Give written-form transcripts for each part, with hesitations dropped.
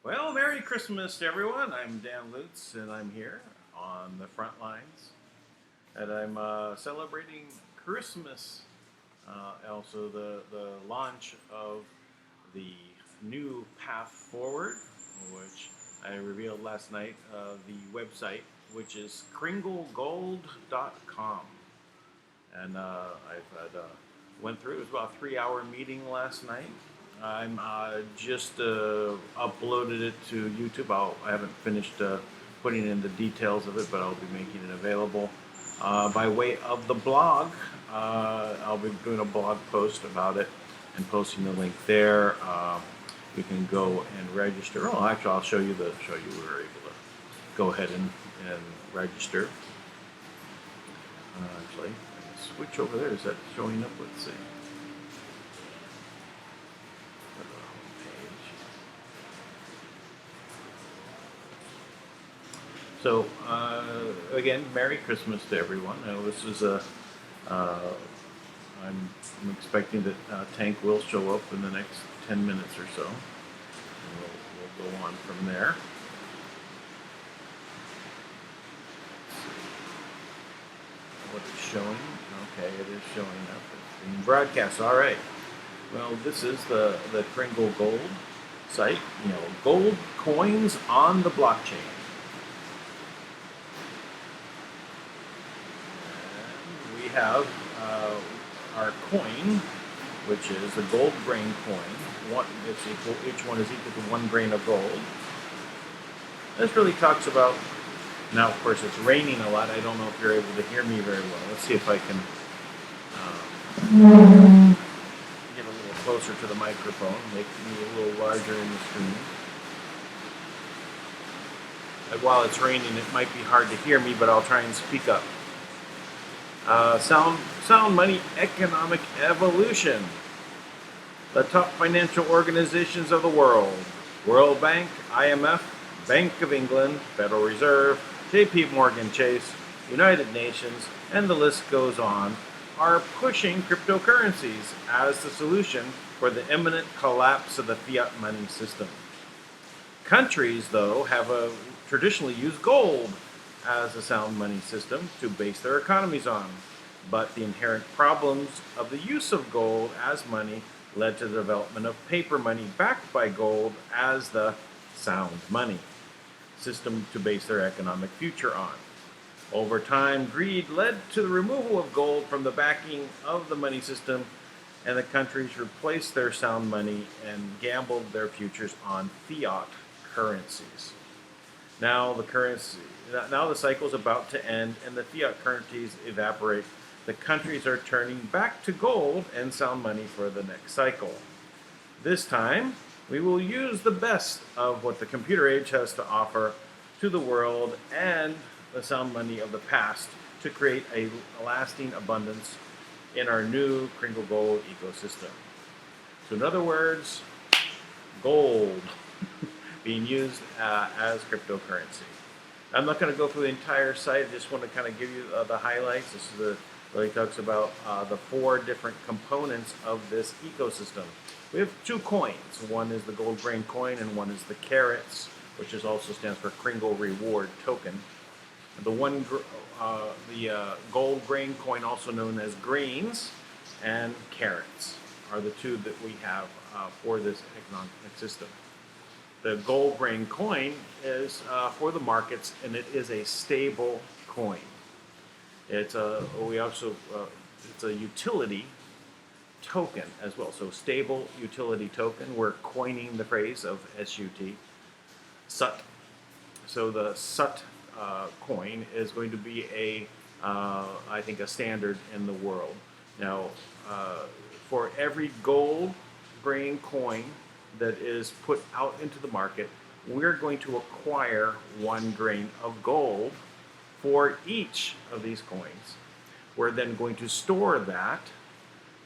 Well, Merry Christmas to everyone. I'm Dan Lutz, and I'm here on the front lines. And I'm celebrating Christmas, also the launch of the new path forward, which I revealed last night, the website, which is kringlegold.com. And I've had, went through, it was about a 3-hour meeting last night. I'm just uploaded it to YouTube. I haven't finished putting in the details of it, but I'll be making it available by way of the blog. I'll be doing a blog post about it and posting the link there. You can go and register. Oh, actually, I'll show you. We were able to go ahead and register. Actually, I can switch over there. Is that showing up? Let's see. So again, Merry Christmas to everyone. Now, this is I'm expecting that Tank will show up in the next 10 minutes or so. And we'll go on from there. What is showing? Okay, it is showing up. It's being broadcast. All right. Well, this is the Kringle Gold site. You know, gold coins on the blockchain. We have our coin, which is a gold grain coin. Each one is equal to 1 grain of gold. This really talks about, now of course it's raining a lot. I don't know if you're able to hear me very well. Let's see if I can get a little closer to the microphone, make me a little larger in the screen. While it's raining, it might be hard to hear me, but I'll try and speak up. Sound money economic evolution. The top financial organizations of the world: World Bank, IMF, Bank of England, Federal Reserve, JP Morgan Chase, United Nations, and the list goes on, are pushing cryptocurrencies as the solution for the imminent collapse of the fiat money system. Countries, though, have traditionally used gold as a sound money system to base their economies on. But the inherent problems of the use of gold as money led to the development of paper money backed by gold as the sound money system to base their economic future on. Over time, greed led to the removal of gold from the backing of the money system, and the countries replaced their sound money and gambled their futures on fiat currencies. Now the cycle is about to end, and the fiat currencies evaporate. The countries are turning back to gold and sound money for the next cycle. This time, we will use the best of what the computer age has to offer to the world and the sound money of the past to create a lasting abundance in our new Kringle Gold ecosystem. So in other words, gold being used as cryptocurrency. I'm not going to go through the entire site. I just want to kind of give you the highlights. This is really talks about the 4 different components of this ecosystem. We have 2 coins. One is the gold grain coin, and one is the carrots, which also stands for Kringle Reward Token. The gold grain coin, also known as greens, and carrots are the 2 that we have for this economic system. The gold grain coin is for the markets, and it is a stable coin. It's a utility token as well. So stable utility token. We're coining the phrase of SUT, SUT. So the SUT coin is going to be I think a standard in the world. Now, for every gold grain coin that is put out into the market, we're going to acquire 1 grain of gold for each of these coins. We're then going to store that,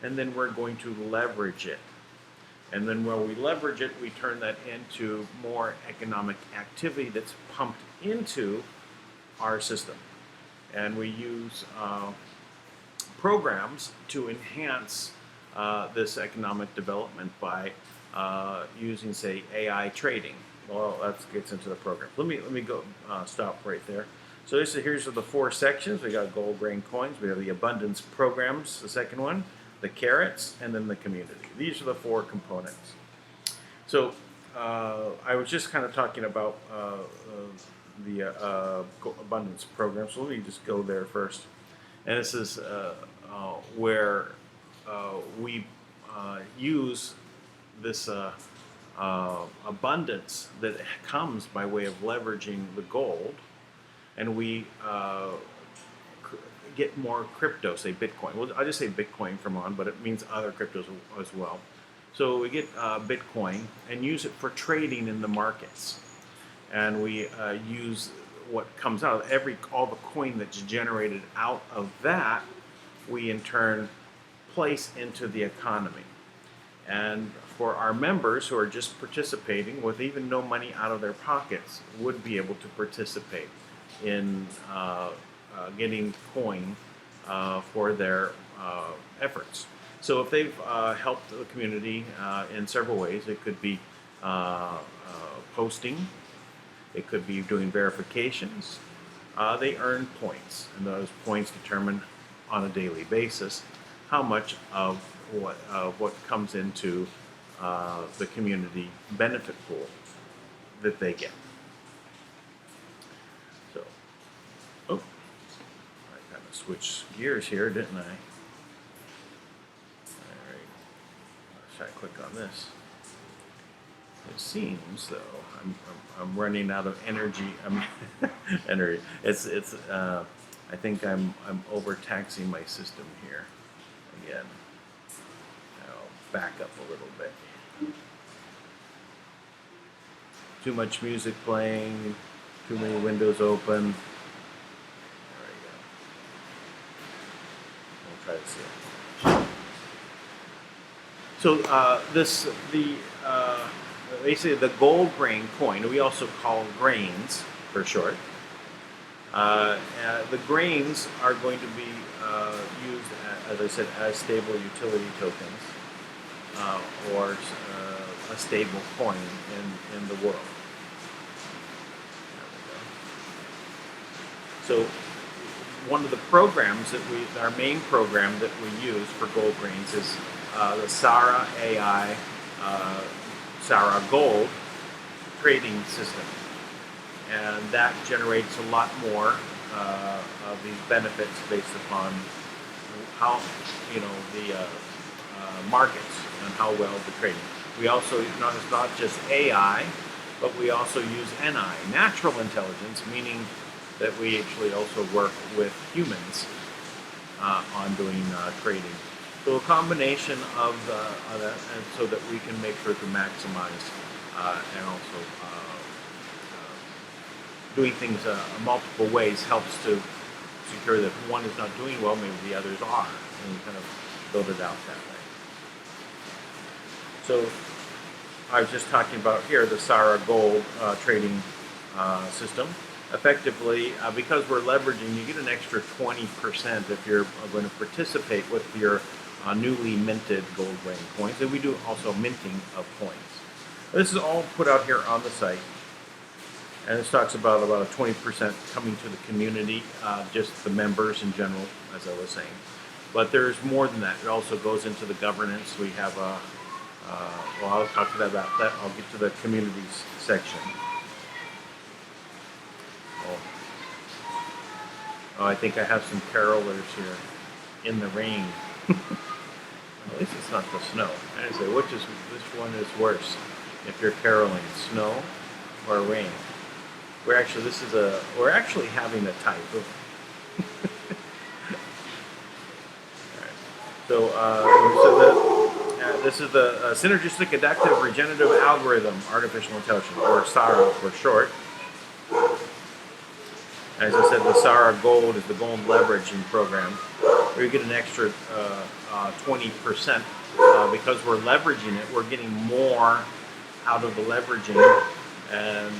and then we're going to leverage it. And then when we leverage it, we turn that into more economic activity that's pumped into our system. And we use programs to enhance this economic development by using, say, AI trading. Well, that gets into the program. Let me go stop right there. So here's the 4 sections. We got gold grain coins. We have the abundance programs, the second one, the carrots, and then the community. These are the 4 components. So I was just kind of talking about the abundance program. So let me just go there first. And this is where we use this abundance that comes by way of leveraging the gold, and we get more crypto, say Bitcoin. Well, I just say Bitcoin from on, but it means other cryptos as well. So we get Bitcoin and use it for trading in the markets, and we use what comes out of all the coin that's generated out of that. We in turn place into the economy. And for our members who are just participating with even no money out of their pockets would be able to participate in getting coin for their efforts. So if they've helped the community in several ways, it could be posting, it could be doing verifications, they earn points, and those points determine on a daily basis how much of what comes into the community benefit pool that they get. So, I kind of switched gears here, didn't I? All right, let's try to click on this. It seems though I'm running out of energy. Energy. It's. I think I'm overtaxing my system here again. I'll back up a little bit. Too much music playing, too many windows open. There we go. We'll try to see it. So basically the gold grain coin, we also call grains for short. The grains are going to be used, as I said, as stable utility tokens or a stable coin in the world. There we go. So one of the programs our main program that we use for gold grains is the Sarah AI, Sarah Gold trading system. And that generates a lot more of these benefits based upon how, the markets and how well the trading. We also, it's not just AI, but we also use NI, natural intelligence, meaning that we actually also work with humans on doing trading. So a combination of that, and so that we can make sure to maximize and also doing things multiple ways helps to secure that if one is not doing well, maybe the others are, and we kind of build it out that way. So I was just talking about here the Sarah Gold trading system. Effectively, because we're leveraging, you get an extra 20% if you're going to participate with your newly minted gold grain coins, and we do also minting of coins. This is all put out here on the site. And this talks about a 20% coming to the community, just the members in general, as I was saying. But there's more than that. It also goes into the governance. We have I'll talk about that. I'll get to the communities section. Oh, I think I have some carolers here in the rain. At least it's not the snow. I say, which one is worse? If you're caroling, snow or rain? We're actually having a type of. All right. So this is the Synergistic Adaptive Regenerative Algorithm Artificial Intelligence, or SARA for short. As I said, the SARA Gold is the gold leveraging program, where you get an extra 20% because we're leveraging it. We're getting more out of the leveraging, and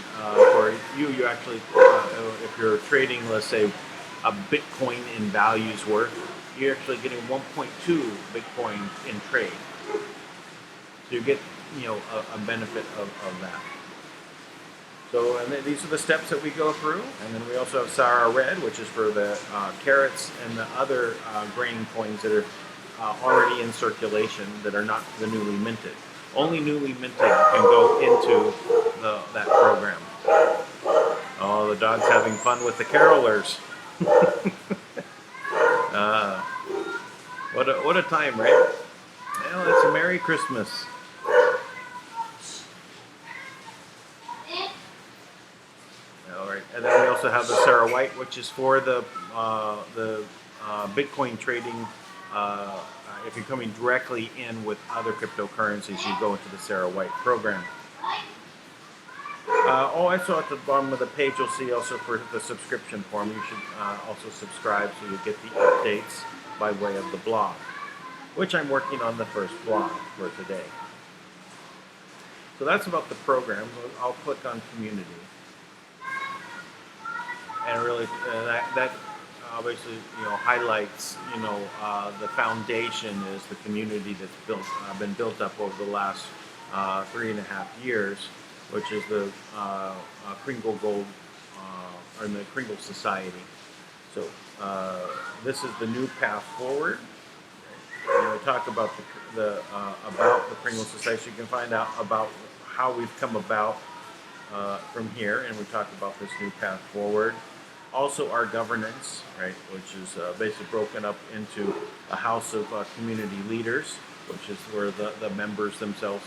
for you actually, if you're trading, let's say, a Bitcoin in values worth, you're actually getting 1.2 Bitcoin in trade. So you get, a benefit of that. So, and these are the steps that we go through, and then we also have SARA Red, which is for the carrots and the other grain coins that are already in circulation that are not the newly minted. Only newly minted can go into that program. Oh, the dog's having fun with the carolers. What a time, right? Well, it's a Merry Christmas. All right, and then we also have the SARA White, which is for the Bitcoin trading. If you're coming directly in with other cryptocurrencies, you go into the SARA White program. Also at the bottom of the page, you'll see also for the subscription form, you should also subscribe so you get the updates by way of the blog, which I'm working on the first blog for today. So that's about the program. I'll click on community. And really, that obviously, highlights, the foundation is the community that's been built up over the last 3.5 years, which is the Kringle Gold, or the Kringle Society. So this is the new path forward. We talk about about the Kringle Society. So you can find out about how we've come about from here, and we talk about this new path forward. Also, our governance, right, which is basically broken up into a house of community leaders, which is where the members themselves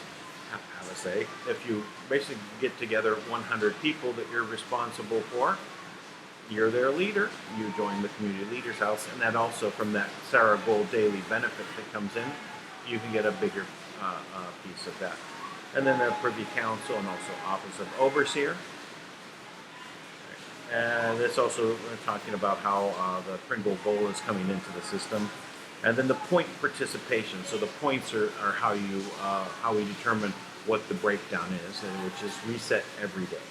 have a say. If you basically get together 100 people that you're responsible for, you're their leader. You join the community leaders house, and that also from that SARA Gold daily benefit that comes in, you can get a bigger piece of that. And then the Privy Council and also Office of Overseer. And it's also talking about how the Kringle Gold is coming into the system. And then the point participation. So the points are how we determine what the breakdown is, which is reset every day.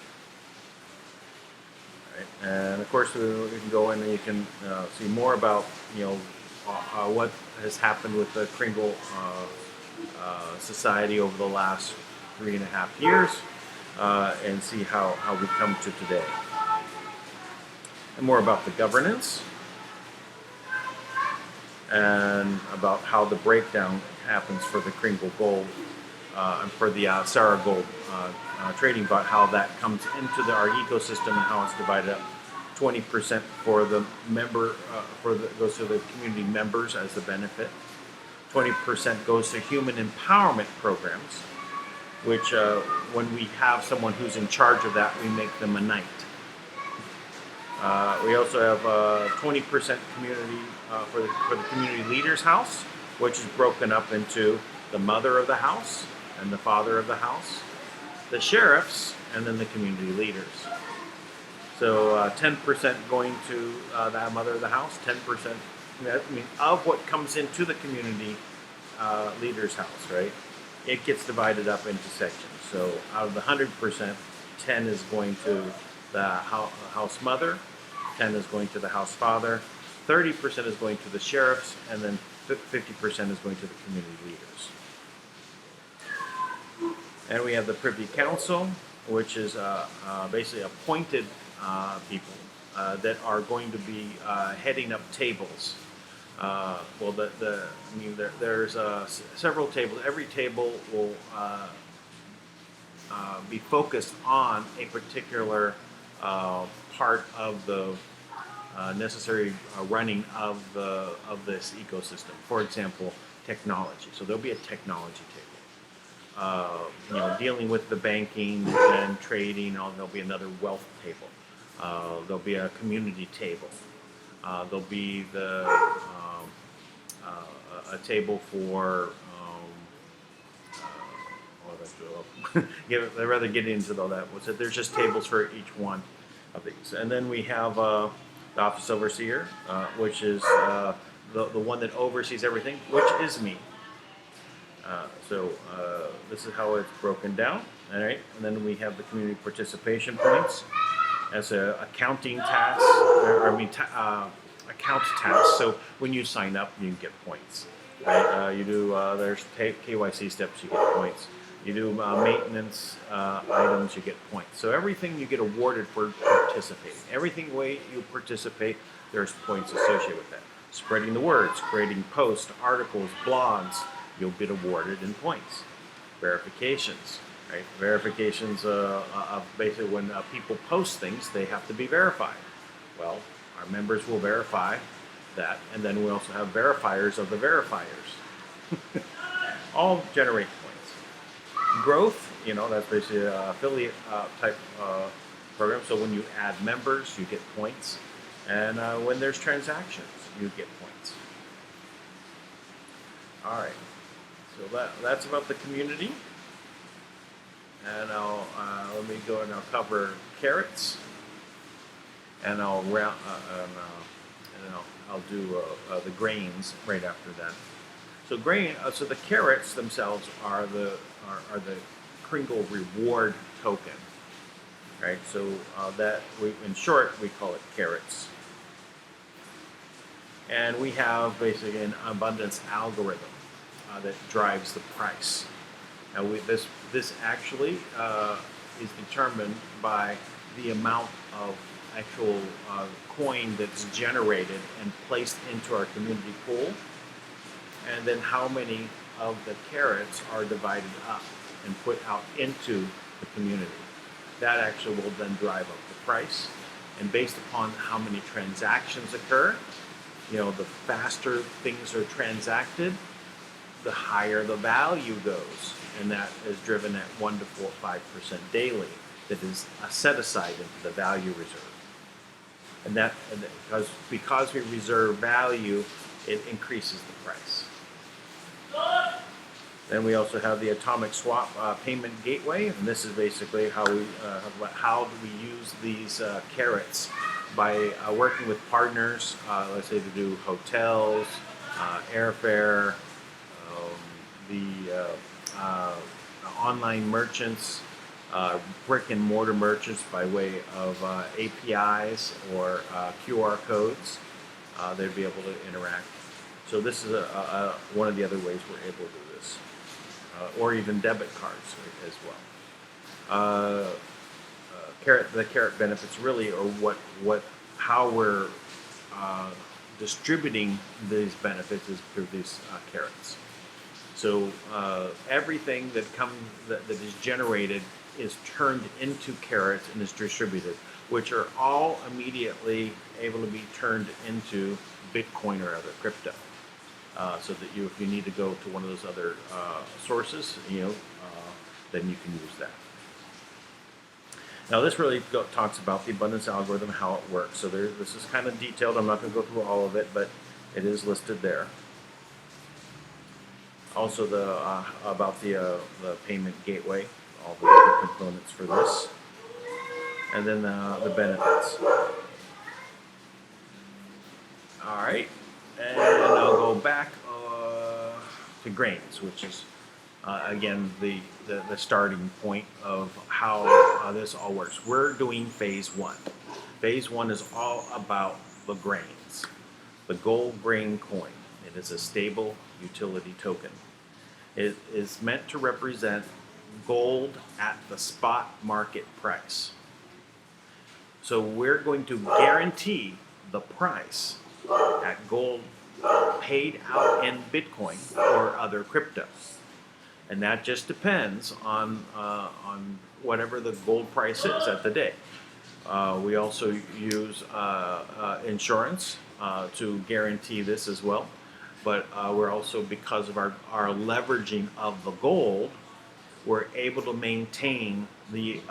Right. And of course, you can go in and you can see more about what has happened with the Kringle Society over the last 3.5 years, and see how we come to today. And more about the governance, and about how the breakdown happens for the Kringle Gold, and for the SARA Gold trading bot, how that comes into our ecosystem and how it's divided up. 20% for the member, goes to the community members as the benefit. 20% goes to human empowerment programs, which when we have someone who's in charge of that, we make them a knight. We also have 20% community for the community leaders house, which is broken up into the mother of the house and the father of the house, the sheriffs, and then the community leaders. So 10% going to that mother of the house, 10% of what comes into the community leaders house, right? It gets divided up into sections. So out of the 100%, 10 is going to the house mother, 10 is going to the house father, 30% is going to the sheriffs, and then 50% is going to the community leaders. And we have the Privy Council, which is basically appointed people that are going to be heading up tables. There's several tables. Every table will be focused on a particular part of the necessary running of this ecosystem. For example, technology. So there'll be a technology table. Dealing with the banking and trading. There'll be another wealth table. There'll be a community table. There'll be a table for I'd rather get into all that. Was that there's just tables for each one of these, and then we have the office overseer, which is the one that oversees everything, which is me. This is how it's broken down. All right, and then we have the community participation points as a accounting task, account task. So when you sign up, you get points. Right? You do there's KYC steps, you get points. You do maintenance items, you get points. So everything you get awarded for participating. Everything way you participate, there's points associated with that. Spreading the words, creating posts, articles, blogs, you'll get awarded in points. Verifications, right? Verifications of basically when people post things, they have to be verified. Well, our members will verify that, and then we also have verifiers of the verifiers. All generate points. Growth, that's basically an affiliate type program. So when you add members, you get points, and when there's transactions, you get points. All right. So that's about the community, and let me go and I'll cover carrots, and I'll do the grains right after that. So so the carrots themselves are the Kringle reward token, right? So in short, we call it carrots, and we have basically an abundance algorithm that drives the price. Now this actually is determined by the amount of actual coin that's generated and placed into our community pool, and then how many of the carrots are divided up and put out into the community. That actually will then drive up the price, and based upon how many transactions occur, the faster things are transacted, the higher the value goes, and that is driven at 1 to 5% daily. That is set aside into the value reserve, and because we reserve value, it increases the price. Then we also have the atomic swap payment gateway, and this is basically how do we use these carrots by working with partners, let's say to do hotels, airfare, the online merchants, brick and mortar merchants by way of APIs or QR codes. They'd be able to interact. So this is one of the other ways we're able to do this, or even debit cards as well. The carrot benefits really are how we're distributing these benefits is through these carrots. So everything that is generated is turned into carrots and is distributed, which are all immediately able to be turned into Bitcoin or other crypto. So that if you need to go to one of those other sources, then you can use that. Now this really talks about the abundance algorithm, how it works. So this is kind of detailed. I'm not going to go through all of it, but it is listed there. Also about the payment gateway, all the different components for this, and then the benefits. All right, and I'll go back to grains, which is again the starting point of how this all works. We're doing phase one. Phase one is all about the grains, the gold grain coin. It is a stable utility token. It is meant to represent gold at the spot market price. So we're going to guarantee the price at gold paid out in Bitcoin or other crypto. And that just depends on whatever the gold price is at the day. We also use insurance to guarantee this as well. But we're also, because of our leveraging of the gold, we're able to maintain the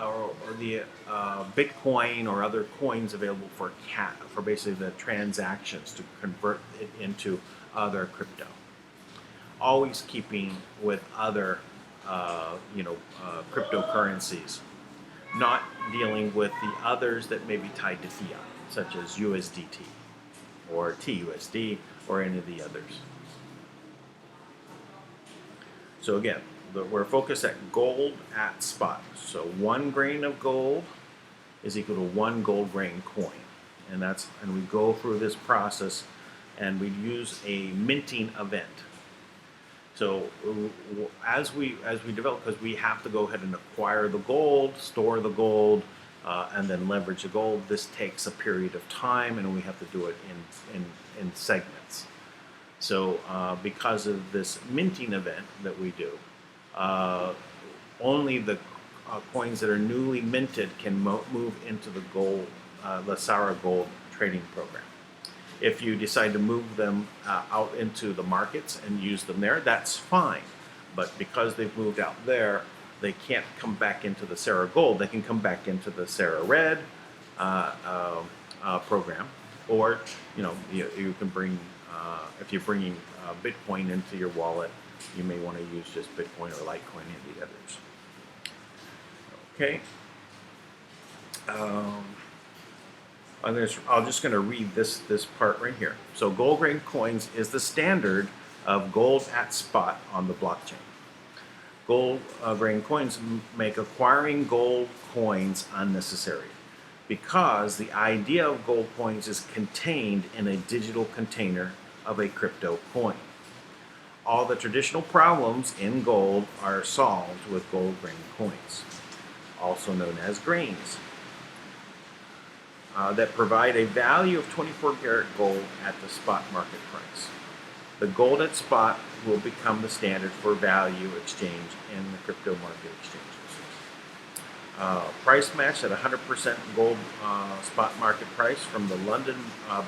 Bitcoin or other coins available for basically the transactions to convert it into other crypto. Always keeping with other cryptocurrencies, not dealing with the others that may be tied to fiat, such as USDT or TUSD or any of the others. So again, we're focused at gold at spot. So 1 grain of gold is equal to 1 gold grain coin, and we go through this process, and we use a minting event. So as we develop, because we have to go ahead and acquire the gold, store the gold, and then leverage the gold. This takes a period of time, and we have to do it in segments. So because of this minting event that we do, only the coins that are newly minted can move into the gold, the Sarah Gold trading program. If you decide to move them out into the markets and use them there, that's fine. But because they've moved out there, they can't come back into the Sarah Gold. They can come back into the Sarah Red program, or you can bring if you're bringing Bitcoin into your wallet, you may want to use just Bitcoin or Litecoin and the others. Okay. I'm just going to read this part right here. So gold grain coins is the standard of gold at spot on the blockchain. Gold grain coins make acquiring gold coins unnecessary, because the idea of gold coins is contained in a digital container of a crypto coin. All the traditional problems in gold are solved with gold grain coins, also known as grains, that provide a value of 24 karat gold at the spot market price. The gold at spot will become the standard for value exchange in the crypto market exchanges. Price match at 100% gold spot market price from the London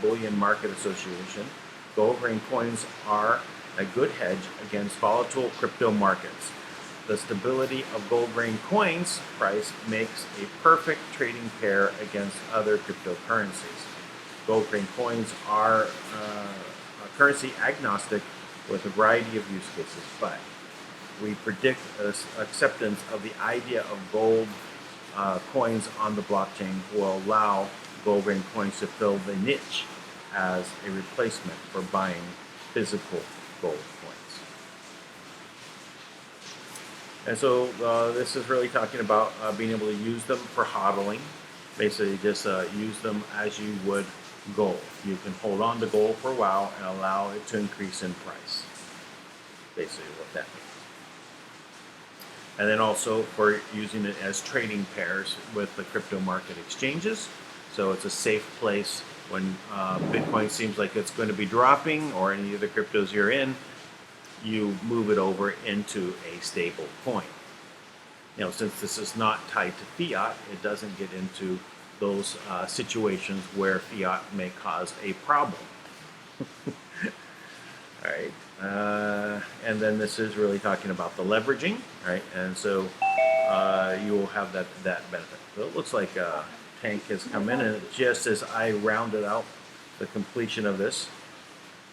Bullion Market Association. Gold grain coins are a good hedge against volatile crypto markets. The stability of gold grain coins price makes a perfect trading pair against other cryptocurrencies. Gold grain coins are currency agnostic with a variety of use cases, but we predict acceptance of the idea of gold coins on the blockchain will allow gold grain coins to fill the niche as a replacement for buying physical gold coins. And so this is really talking about being able to use them for hodling. Basically just use them as you would gold. You can hold on to gold for a while and allow it to increase in price. Basically what that means. And then also for using it as trading pairs with the crypto market exchanges. So it's a safe place when Bitcoin seems like it's going to be dropping, or any of the cryptos you're in, you move it over into a stable coin. Since this is not tied to fiat, it doesn't get into those situations where fiat may cause a problem. All right. And then this is really talking about the leveraging, right? And so you will have that benefit. So it looks like Tank has come in, and just as I rounded out the completion of this,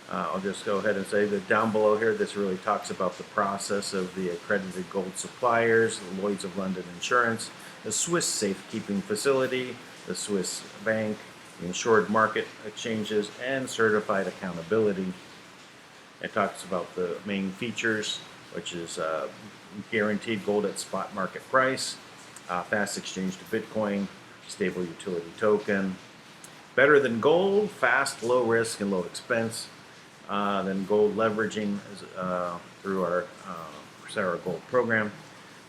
I'll just go ahead and say that down below here, this really talks about the process of the accredited gold suppliers, the Lloyd's of London Insurance, the Swiss Safekeeping Facility, the Swiss Bank, the insured market exchanges, and certified accountability. It talks about the main features, which is guaranteed gold at spot market price, fast exchange to Bitcoin, stable utility token, better than gold, fast, low risk, and low expense. Then gold leveraging through our Sarah Gold program,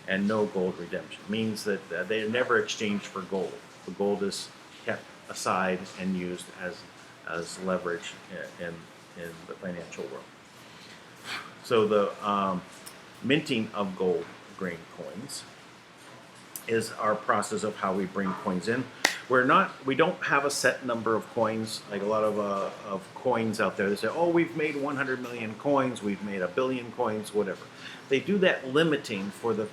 and no gold redemption. Means that they are never exchanged for gold. The gold is kept aside and used as leverage in the financial world. So the minting of gold grain coins is our process of how we bring coins in. We don't have a set number of coins, like a lot of coins out there. They say, oh, we've made 100 million coins, we've made 1 billion coins, whatever. They do that limiting for the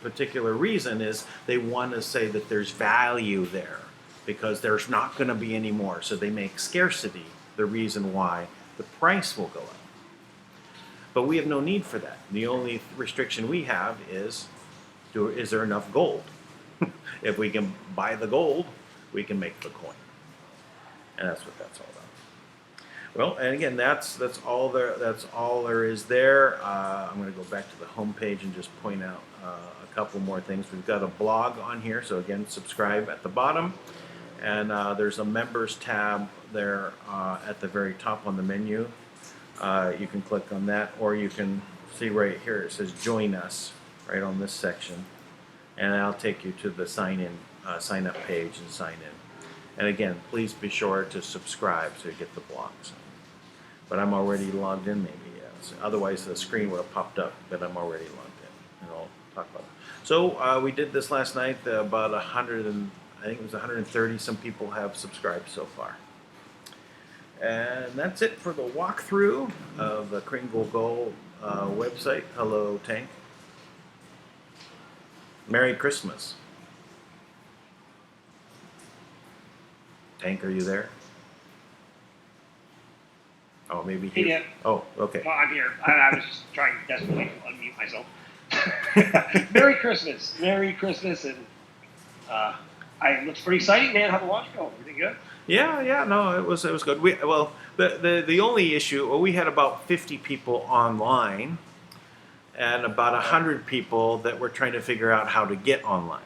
particular reason is they want to say that there's value there because there's not going to be any more. So they make scarcity the reason why the price will go up. But we have no need for that. The only restriction we have is there enough gold? If we can buy the gold, we can make the coin. And that's what that's all about. Well, and again, that's all there is there. I'm going to go back to the home page and just point out a couple more things. We've got a blog on here, so again, subscribe at the bottom, and there's a members tab there at the very top on the menu. You can click on that, or you can see right here it says "Join Us" right on this section, and I'll take you to the sign up page and sign in. And again, please be sure to subscribe so you get the blogs. But I'm already logged in, maybe. So otherwise, the screen would have popped up, but I'm already logged in, and I'll talk about it. So we did this last night. About 100 and I think it was 130. Some people have subscribed so far. And that's it for the walkthrough of the Kringle Gold website. Hello, Tank. Merry Christmas. Tank, are you there? Oh, maybe here. Yeah. Oh, okay. Well, I'm here. I was just trying desperately to unmute myself. Merry Christmas. Merry Christmas. And it looks pretty exciting, man. How'd the launch go? Everything good? Yeah, no, it was good. The only issue, we had about 50 people online and about 100 people that were trying to figure out how to get online.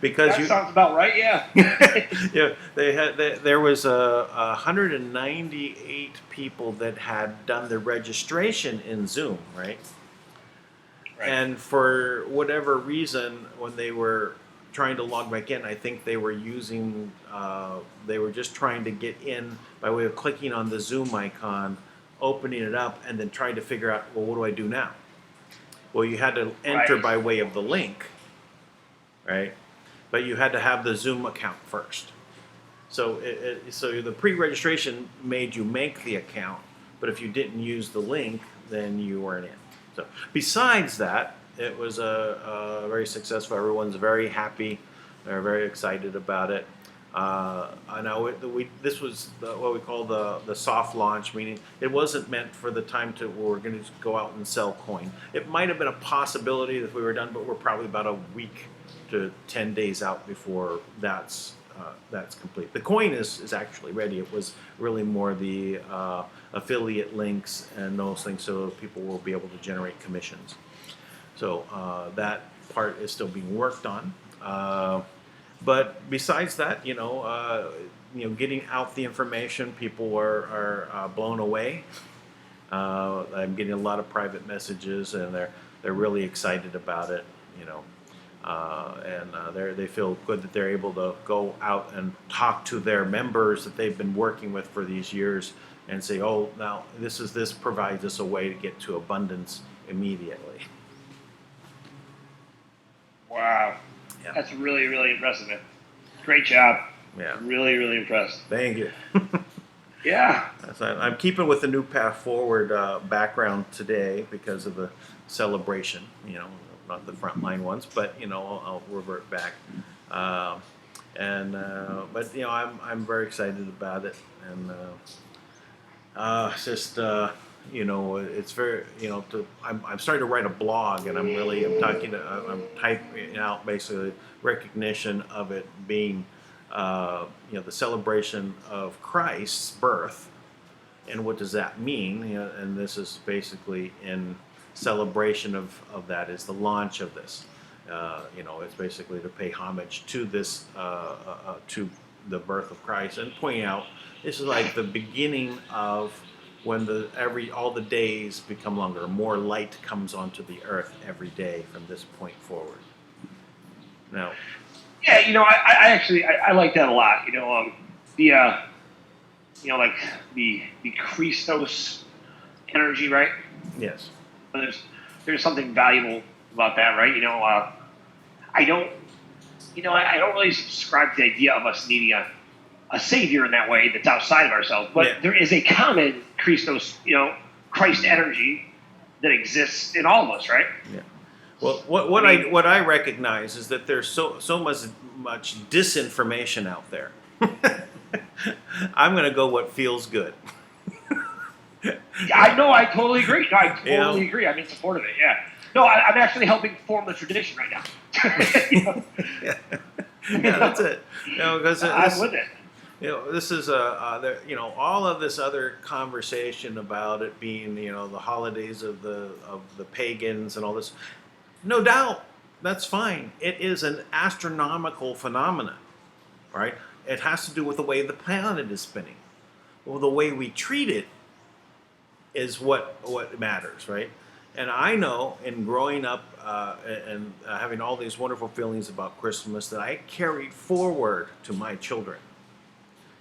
Because that sounds about right, yeah. Yeah, there was 198 people that had done the registration in Zoom, right? And for whatever reason, when they were trying to log back in, I think they were using, they were just trying to get in by way of clicking on the Zoom icon, opening it up, and then trying to figure out, well, what do I do now? Well, you had to enter by way of the link, right? But you had to have the Zoom account first. So so the pre-registration made you make the account, but if you didn't use the link, then you weren't in. So besides that, it was very successful. Everyone's very happy. They're very excited about it. I know this was what we call the soft launch, meaning it wasn't meant for the time we're going to go out and sell coin. It might have been a possibility if we were done, but we're probably about a week to 10 days out before that's complete. The coin is actually ready. It was really more the affiliate links and those things, so people will be able to generate commissions. So that part is still being worked on. But besides that, getting out the information, people are blown away. I'm getting a lot of private messages, and they're really excited about it. They feel good that they're able to go out and talk to their members that they've been working with for these years and say, oh, now this provides us a way to get to abundance immediately. Wow. Yeah. That's really, really impressive, man. Great job. Yeah. Really, really impressed. Thank you. Yeah. I'm keeping with the New Path Forward background today because of the celebration, not the frontline ones, but I'll revert back. But I'm very excited about it, and it's just it's very I'm starting to write a blog, and I'm typing out basically recognition of it being the celebration of Christ's birth, and what does that mean? And this is basically in celebration of that is the launch of this. It's basically to pay homage to this, to the birth of Christ, and pointing out this is like the beginning of when all the days become longer. More light comes onto the earth every day from this point forward. Now, yeah, I actually like that a lot. Like the Christos energy, right? Yes. There's something valuable about that, right? I don't really subscribe to the idea of us needing a savior in that way that's outside of ourselves. But there is a common Christos, Christ energy that exists in all of us, right? Yeah. Well, what I recognize is that there's so much disinformation out there. I'm going to go what feels good. I know. I totally agree. No, I You know? totally agree. I'm in support of it. Yeah. No, I'm actually helping form the tradition right now. You know? Yeah, yeah, that's it. You know, because I'm with it. you know, this is you know, all of this other conversation about it being, you know, the holidays of the pagans and all this. No doubt, that's fine. It is an astronomical phenomenon, right? It has to do with the way the planet is spinning. Well, the way we treat it is what matters, right? And I know in growing up and having all these wonderful feelings about Christmas that I carried forward to my children,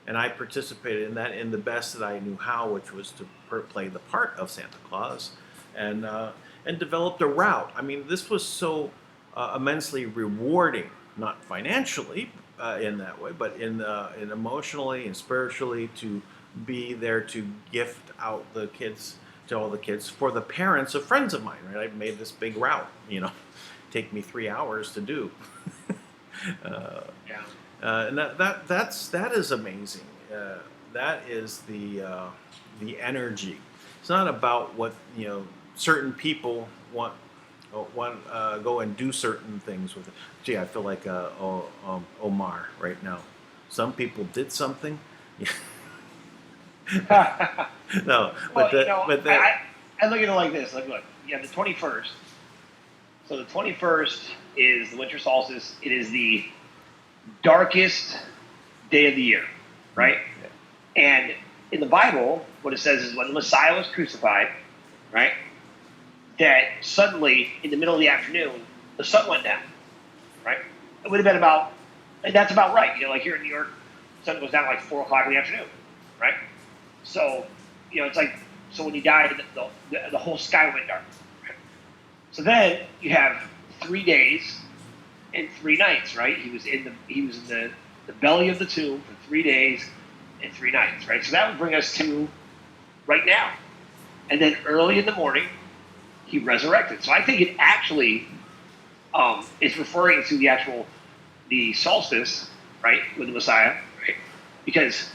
and I participated in that in the best that I knew how, which was to play the part of Santa Claus, and developed a route. I mean, this was so immensely rewarding, not financially in that way, but in emotionally and spiritually, to be there to gift out the kids to all the kids for the parents of friends of mine. Right, I made this big route. You know, take me 3 hours to do. Yeah. And that is amazing. That is the energy. It's not about what, you know, certain people want go and do certain things with it. Gee, I feel like Omar right now. Some people did something. No, Well, you know, but I look at it like this. Like, look, you have the 21st. So the 21st is the winter solstice. It is the darkest day of the year, right? And in the Bible, what it says is when the Messiah was crucified, right, that suddenly in the middle of the afternoon, the sun went down, right? It would have been about, and that's about right. You know, like here in New York, the sun goes down at like 4 o'clock in the afternoon, right? So, you know, it's like, so when he died, the whole sky went dark. Right? So then you have 3 days and 3 nights, right? He was in the belly of the tomb for 3 days and 3 nights, right? So that would bring us to right now. And then early in the morning, he resurrected. So I think it actually is referring to the solstice, right, with the Messiah, right? Because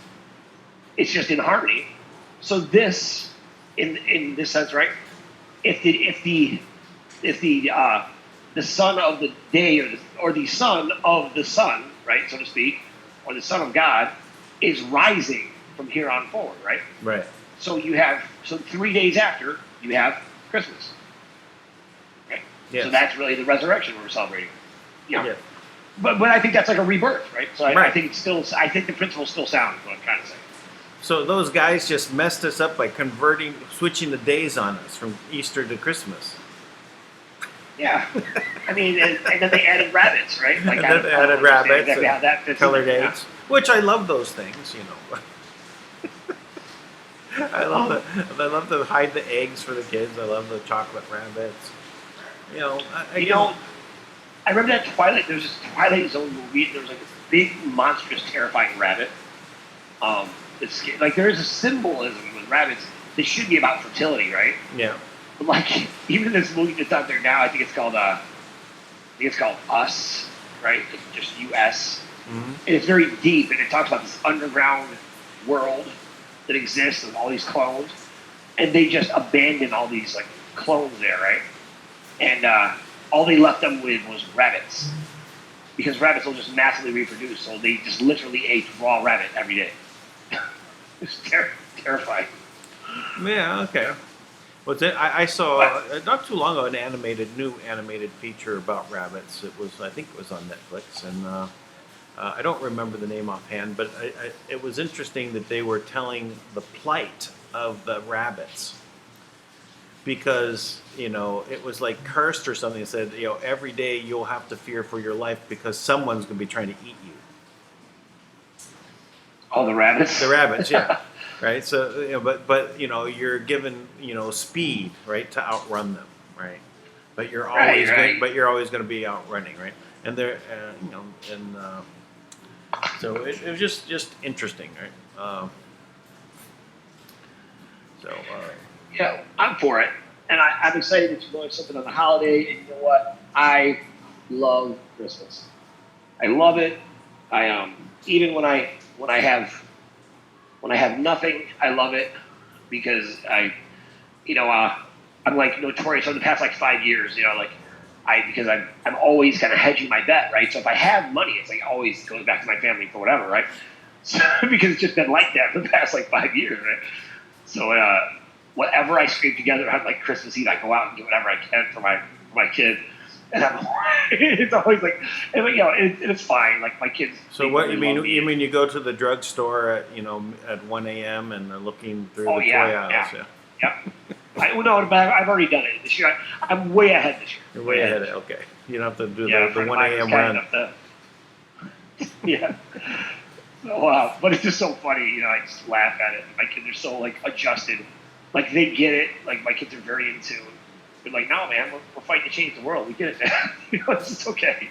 it's just in harmony. So this, in this sense, right? If the son of the day or the son of the sun, right, so to speak, or the son of God, is rising from here on forward, right? right. So 3 days after you have Christmas, right? Yes. So that's really the resurrection we're celebrating. Yeah. Yeah. But I think that's like a rebirth, right? So I Right. think I think the principle still sounds. What I'm trying to say. So those guys just messed us up by switching the days on us from Easter to Christmas. Yeah. I mean, and then they added rabbits, right? Like, And then they added rabbits exactly how and that fits colored in. eggs, which I love those things, you know. I love to hide the eggs for the kids. I love the chocolate rabbits. You know, I remember that Twilight. There was this Twilight Zone movie. There was like this big, monstrous, terrifying rabbit. It's like there is a symbolism with rabbits. They should be about fertility, right? Yeah. But like even this movie that's out there now, I think it's called Us, right? It's just US, Mm-hmm. and it's very deep, and it talks about this underground world that exists with all these clones, and they just abandoned all these like clones there, right? And all they left them with was rabbits, because rabbits will just massively reproduce. So they just literally ate raw rabbit every day. It's terrifying. Yeah. Okay. Well, I saw not too long ago an new animated feature about rabbits. I think it was on Netflix, and I don't remember the name offhand, but it was interesting that they were telling the plight of the rabbits, because, you know, it was like cursed or something. It said, you know, every day you'll have to fear for your life because someone's going to be trying to eat you. All the rabbits. The rabbits, yeah. Right. So, you know, but you know, you're given, you know, speed, right, to outrun them, right. But you're always right. going to be outrunning, right. And they're, you know, and so it was just interesting, right. Yeah, I'm for it, and I'm excited that you're doing something on the holiday. And you know what? I love Christmas. I love it. I even when I have nothing, I love it because I'm like notorious over the past like 5 years, like because I'm always kind of hedging my bet, right? So if I have money, it's like always goes back to my family for whatever, right? So, because it's just been like that for the past like 5 years, right? So whatever I scrape together on like Christmas Eve, I go out and do whatever I can for my kid, and it's always like, and it's fine. Like my kids. So what you mean? You mean you go to the drugstore at at 1 a.m. and are looking through the toy aisles? Yeah. Yep. But I've already done it this year. I'm way ahead this year. You're way ahead. Okay. You don't have to do the 1 a.m. run. Yeah. So, but it's just so funny. I just laugh at it. My kids are so like adjusted. Like they get it. Like my kids are very in tune. They're like, no, man, we're fighting to change the world. We get it, man. It's just okay.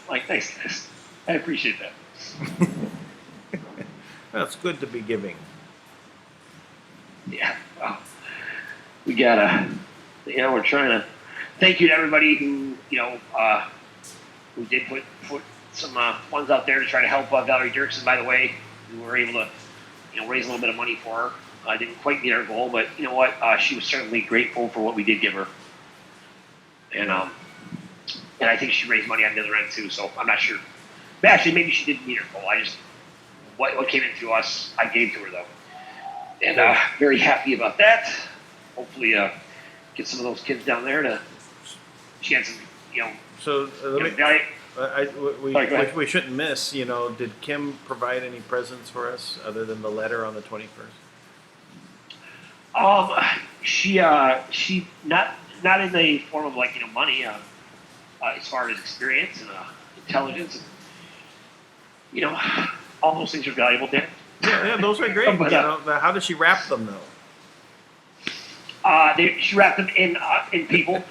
Like, thanks, guys. I appreciate that. Well, it's good to be giving. Yeah. Well, we gotta. We're trying to. Thank you to everybody who who did put some funds out there to try to help Valerie Dirksen. By the way, we were able to raise a little bit of money for her. I didn't quite meet our goal, but you know what? She was certainly grateful for what we did give her, and I think she raised money on the other end too. So I'm not sure. But actually, maybe she didn't meet her goal. I just what came in through us, I gave to her though, and very happy about that. Hopefully, get some of those kids down there to chance of So we shouldn't miss. Did Kim provide any presents for us other than the letter on the 21st? She not in the form of like money. As far as experience and intelligence, and all those things are valuable, Dan. Yeah, those are great. But, how does she wrap them though? She wrapped them in people.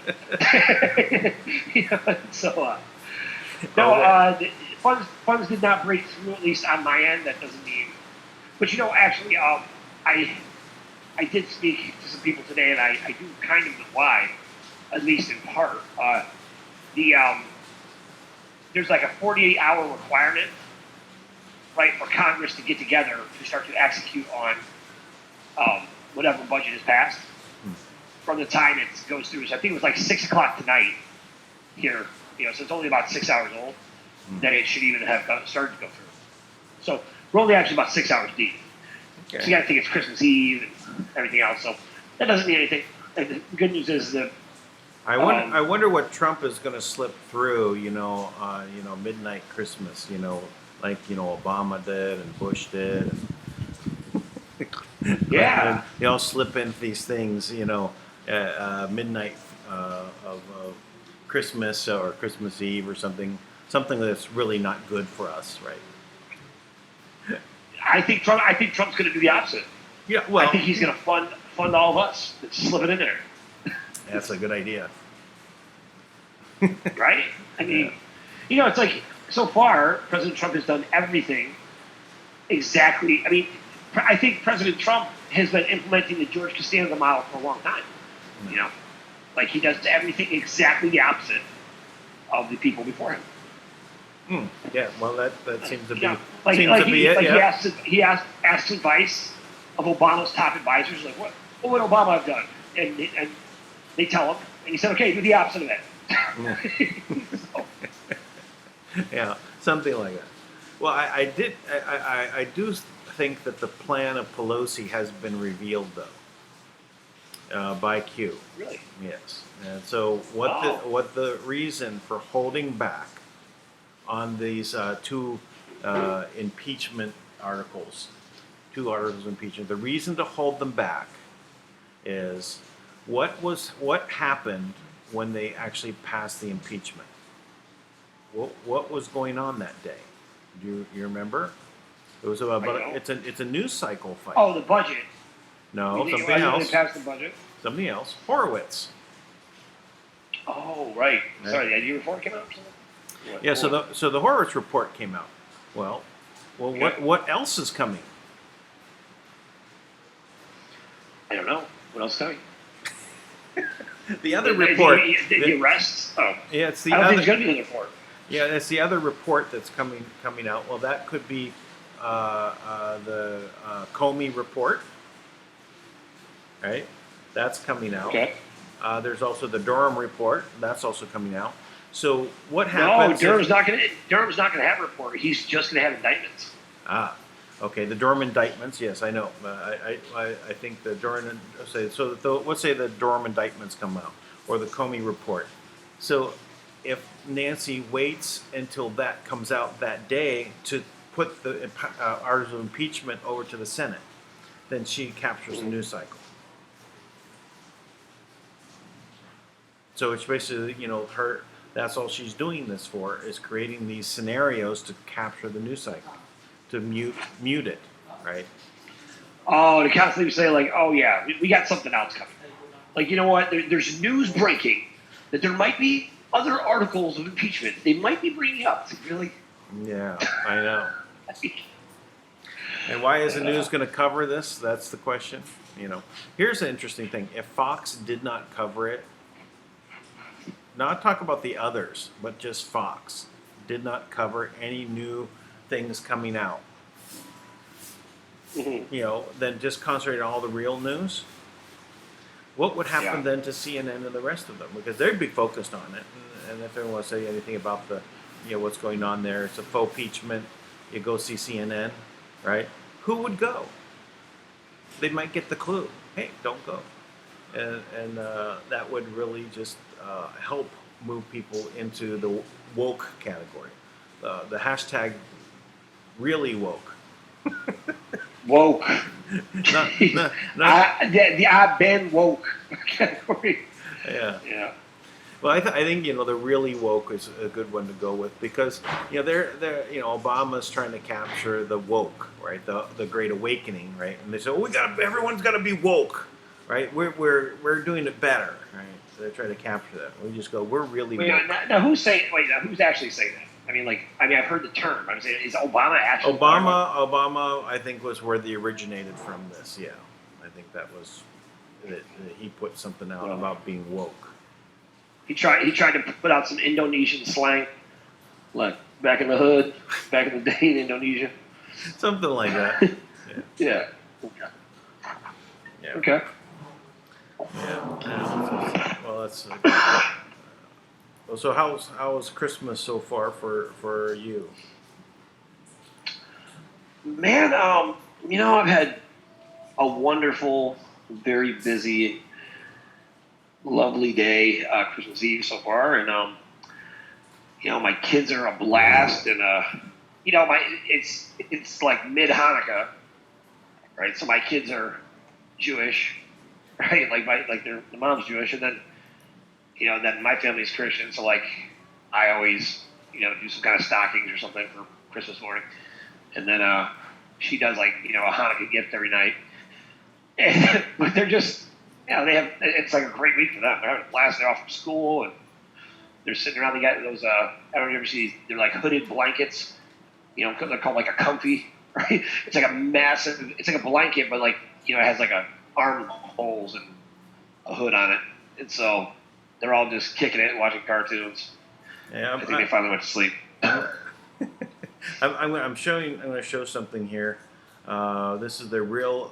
The funds did not break through, at least on my end. That doesn't mean, but actually, I did speak to some people today, and I do kind of know why, at least in part. There's like a 48-hour requirement, right, for Congress to get together to start to execute on whatever budget is passed. From the time it goes through, so I think it was like 6 o'clock tonight here. So it's only about 6 hours old. That it should even have started to go through. So we're only actually about 6 hours deep. Okay. So you got to think it's Christmas Eve and everything else. So that doesn't mean anything. And the good news is that I wonder what Trump is going to slip through. Midnight Christmas. Like Obama did and Bush did. Yeah. And, slip into these things. Midnight of Christmas or Christmas Eve or something that's really not good for us, right? I think Trump's going to do the opposite. Yeah, well, I think he's going to fund all of us. Slip it in there. That's a good idea. Right? I mean, it's like so far President Trump has done everything exactly. I mean, I think President Trump has been implementing the George Costanza model for a long time. Like he does everything exactly the opposite of the people before him. Yeah, well, that seems to be it. He asks advice of Obama's top advisors, like what would Obama have done, and they tell him, and he said, okay, do the opposite of that. Yeah, something like that. Well, I do think that the plan of Pelosi has been revealed though by Q. Really? Yes. And so what the reason for holding back on these two impeachment articles, two articles of impeachment, the reason to hold them back is what happened when they actually passed the impeachment. What was going on that day? Do you remember? It was about it's a news cycle fight. Oh, the budget. No, something else. They passed the budget. Something else. Horowitz. Oh, right. Sorry, the ID report came out. Or something? Yeah. So the Horowitz report came out. Well, okay. What else is coming? I don't know. What else is coming? The other report. The arrests. Oh. Yeah, it's the I don't other. think there's going to be a report. Yeah, it's the other report that's coming out. Well, that could be the Comey report. right? That's coming out. Okay. There's also the Durham report. That's also coming out. So what No, happens? Durham's not going to have a report. He's just going to have indictments. Okay, the Durham indictments. Yes, I know. I think the Durham. Let's say the Durham indictments come out, or the Comey report. So if Nancy waits until that comes out that day to put the article of impeachment over to the Senate, then she captures the news cycle. So it's basically, her. That's all she's doing this for, is creating these scenarios to capture the news cycle, to mute it, right? Oh, to constantly say like, oh yeah, we got something else coming. Like, you know what? There's news breaking that there might be other articles of impeachment they might be bringing up. Really? Yeah, I know. And why is the news going to cover this? That's the question. Here's the interesting thing: if Fox did not cover it, not talk about the others, but just Fox did not cover any new things coming out. Then just concentrate on all the real news. What would happen then to CNN and the rest of them? Because they'd be focused on it. And if anyone wants to say anything about what's going on there, it's a faux impeachment. You go see CNN, right? Who would go? They might get the clue. Hey, don't go. And that would really just help move people into the woke category. The hashtag really woke. Woke. I've been woke category. Yeah. Well, I think the really woke is a good one to go with, because they're Obama's trying to capture the woke, right? The Great Awakening, right? And they say, everyone's got to be woke, right? We're doing it better, right? So they're trying to capture that. We just go, we're really woke. Now who's actually saying that? I've heard the term. I'm saying, is Obama actually? Obama, I think, was where they originated from this. Yeah, I think that was that he put something out about being woke. He tried to put out some Indonesian slang, like back in the hood, back in the day in Indonesia. Something like that. Yeah. Okay. Yeah. Well, that's. So how's Christmas so far for you? Man, I've had a wonderful, very busy, lovely day, Christmas Eve so far, and my kids are a blast, and it's like mid Hanukkah, right? So my kids are Jewish, right? The mom's Jewish, and then then my family's Christian, so I always do some kind of stockings or something for Christmas morning, and then she does a Hanukkah gift every night, but they're just. It's like a great week for them. They're having a blast. They're off from school, and they're sitting around. They got those, I don't know if you ever see these, they're like hooded blankets. They're called like a comfy, right? It's like a massive, it's like a blanket, but it has like armholes and a hood on it. And so they're all just kicking it and watching cartoons. Yeah, I think they finally went to sleep. I'm going to show something here. This is the real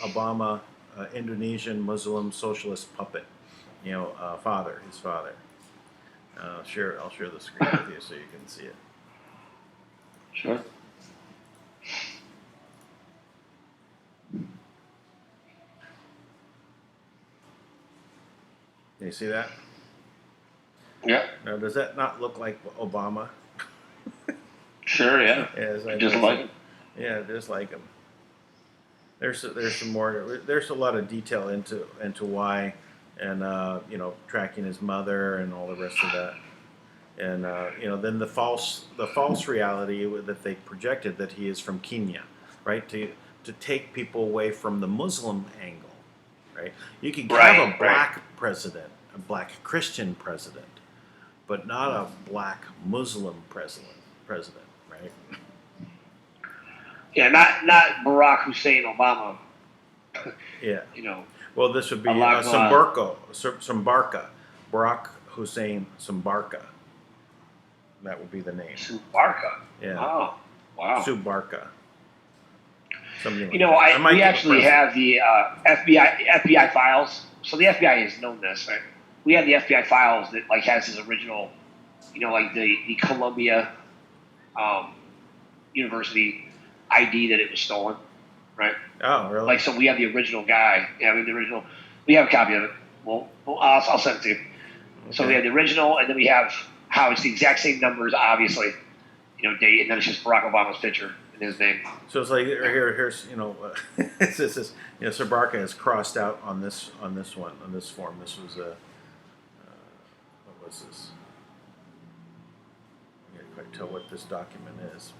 Obama Indonesian Muslim socialist puppet. His father. I'll share the screen with you so you can see it. Sure. Can you see that? Yeah. Now, does that not look like Obama? Sure, yeah. Just like him. Yeah, just like him. There's some more. There's a lot of detail into why, and tracking his mother and all the rest of that, and then the false reality that they projected, that he is from Kenya, right? To take people away from the Muslim angle, right? You can have a black president, a black Christian president, but not a black Muslim president, right? Yeah, not Barack Hussein Obama. Yeah. Well, this would be Sambarka. Barack Hussein Sambarka. That would be the name. Sambarka. Yeah. Oh, wow. Sambarka. Something like You know, that. we actually have the FBI files. So the FBI has known this, right? We have the FBI files that like has his original, you know, like the Columbia University ID that it was stolen, right? Oh, really? Like, so we have the original guy. Yeah, we have the original. We have a copy of it. Well, I'll send it to you. Okay. So we have the original, and then we have how it's the exact same numbers, obviously, you know, date, and then it's just Barack Obama's picture and his name. So it's like here's you know, it says you know, Sir Barca is crossed out on this form. This was a what was this? I can't quite tell what this document is.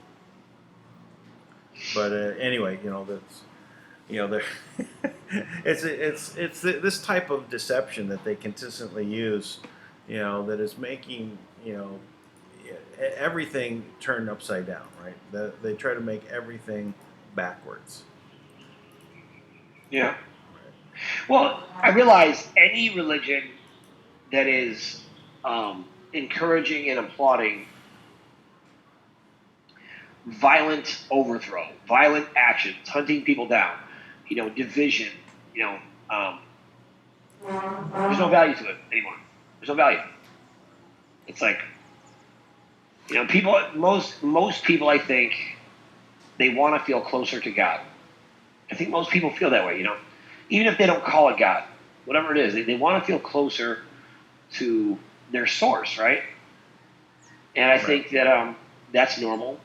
But anyway, you know that's you know it's this type of deception that they consistently use, you know, that is making you know everything turned upside down, right? They try to make everything backwards. Yeah. Right. Well, I realize any religion that is encouraging and applauding violent overthrow, violent actions, hunting people down, you know, division, you know, there's no value to it anymore. There's no value. It's like, you know, people, most people, I think, they want to feel closer to God. I think most people feel that way, you know, even if they don't call it God, whatever it is, they want to feel closer to their source, right? And I think that that's normal.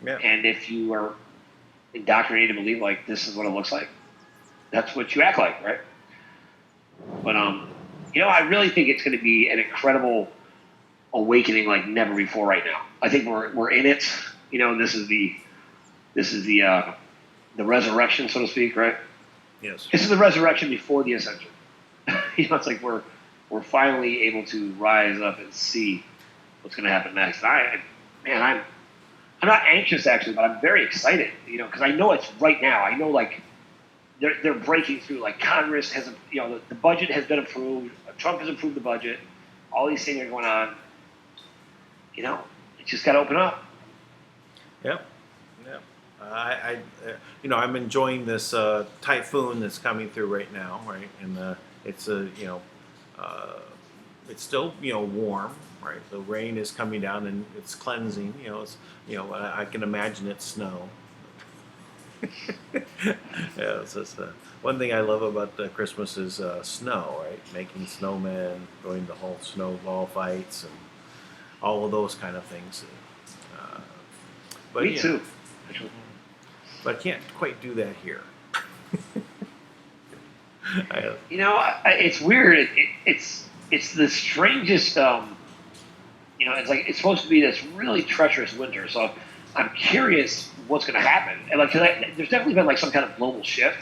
Yeah. And if you are indoctrinated to believe like this is what it looks like, that's what you act like, right? But you know, I really think it's going to be an incredible awakening like never before right now. I think we're in it. You know, this is the resurrection, so to speak, right? Yes. This is the resurrection before the ascension. You know, it's like we're finally able to rise up and see what's going to happen next. I'm not anxious actually, but I'm very excited. You know, because I know it's right now. I know like they're breaking through. Like Congress has, you know, the budget has been approved. Trump has approved the budget. All these things are going on. You know, it's just got to open up. Yep. I you know, I'm enjoying this typhoon that's coming through right now, right? And it's you know, it's still, you know, warm, right? The rain is coming down and it's cleansing. You know, it's, you know, I can imagine it's snow. Yeah, it's just one thing I love about Christmas is snow, right? Making snowmen, going to whole snowball fights, and all of those kind of things. But, Me too. But I can't quite do that here. You know, it's weird. It's the strangest. You know, it's like it's supposed to be this really treacherous winter. So I'm curious what's going to happen. And like, there's definitely been like some kind of global shift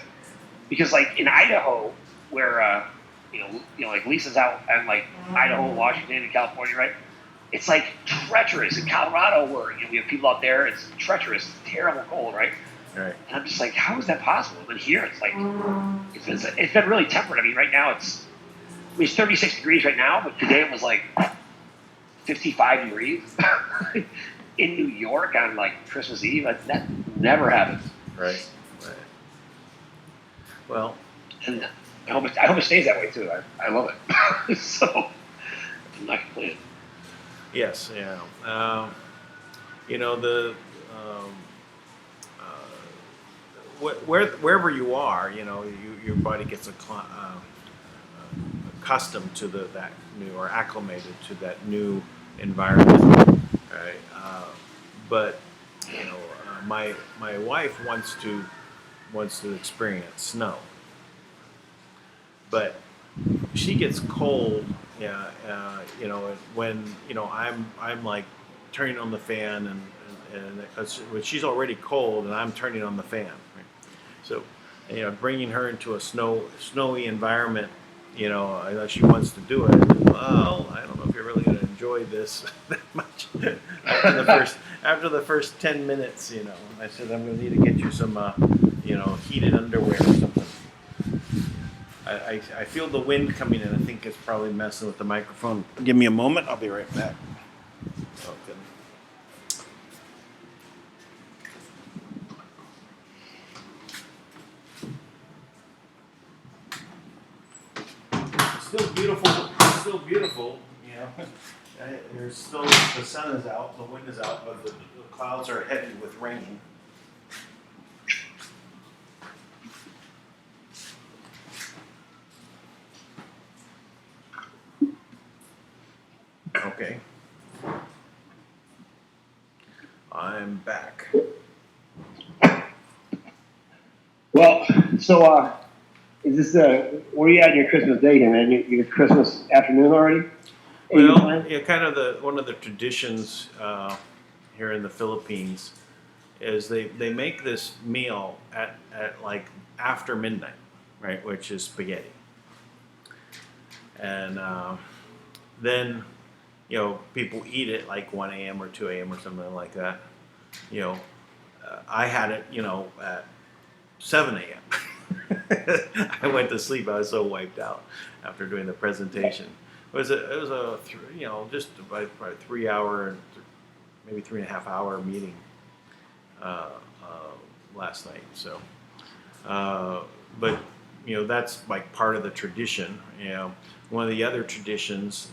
because, like in Idaho, where you know, like Lisa's out and like Idaho, Washington, and California, right? It's like treacherous. In Colorado, where you know we have people out there, it's treacherous, it's terrible cold, right? Right. And I'm just like, how is that possible? But here, it's like it's been really temperate. I mean, right now it's 36 degrees right now, but today it was like 55 degrees in New York on like Christmas Eve. That never happens. Right. Well, and I hope it stays that way too. I love it. So I'm not complaining. Yes. Yeah. You know the. Wherever you are, you know, your body gets accustomed to that new, or acclimated to that new environment, right? But you know, my wife wants to experience snow, but she gets cold. Yeah, you know, when you know I'm like turning on the fan and when she's already cold and I'm turning on the fan. So, you know, bringing her into a snowy environment, you know, she wants to do it. Well, I don't know if you're really going to enjoy this that much after the first 10 minutes. You know, I said I'm going to need to get you some, you know, heated underwear or something. I feel the wind coming in. I think it's probably messing with the microphone. Give me a moment. I'll be right back. Okay. There's still, the sun is out, the wind is out, but the clouds are heavy with rain. Okay. I'm back. Well, so is this where are you at your Christmas day, man? Your Christmas afternoon already? Well, yeah, kind of one of the traditions here in the Philippines is they make this meal at like after midnight, right? Which is spaghetti, and then people eat it like 1 a.m. or 2 a.m. or something like that. I had it at 7 a.m. I went to sleep. I was so wiped out after doing the presentation. It was a just about 3 hour, maybe 3.5 hour meeting last night. So, but that's like part of the tradition. One of the other traditions,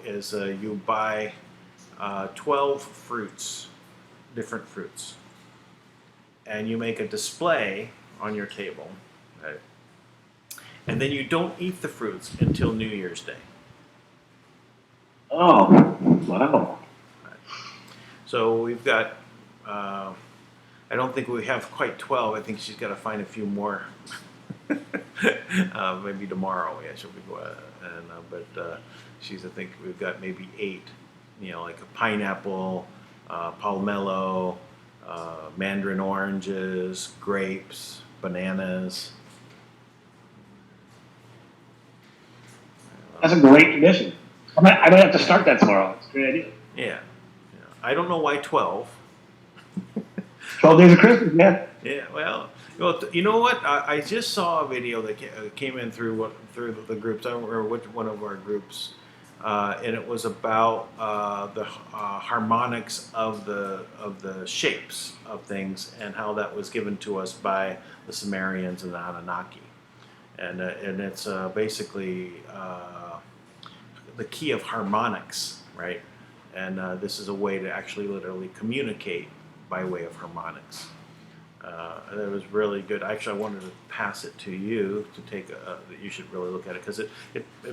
is you buy 12 fruits, different fruits, and you make a display on your table, right? And then you don't eat the fruits until New Year's Day. Oh, wow. Right. So we've got, I don't think we have quite 12. I think she's got to find a few more. Maybe tomorrow, yeah, she'll be going. But I think we've got maybe 8, like a pineapple, palmetto, mandarin oranges, grapes, bananas. That's a great tradition. I might have to start that tomorrow. It's a great idea. Yeah. I don't know why 12. 12 days of Christmas, man. Yeah, well, you know what? I just saw a video that came in through the groups. I don't remember which one of our groups, and it was about the harmonics of the shapes of things and how that was given to us by the Sumerians and the Anunnaki, and it's basically the key of harmonics, right? And this is a way to actually literally communicate by way of harmonics. And it was really good. Actually, I wanted to pass it to you to take that you should really look at it because it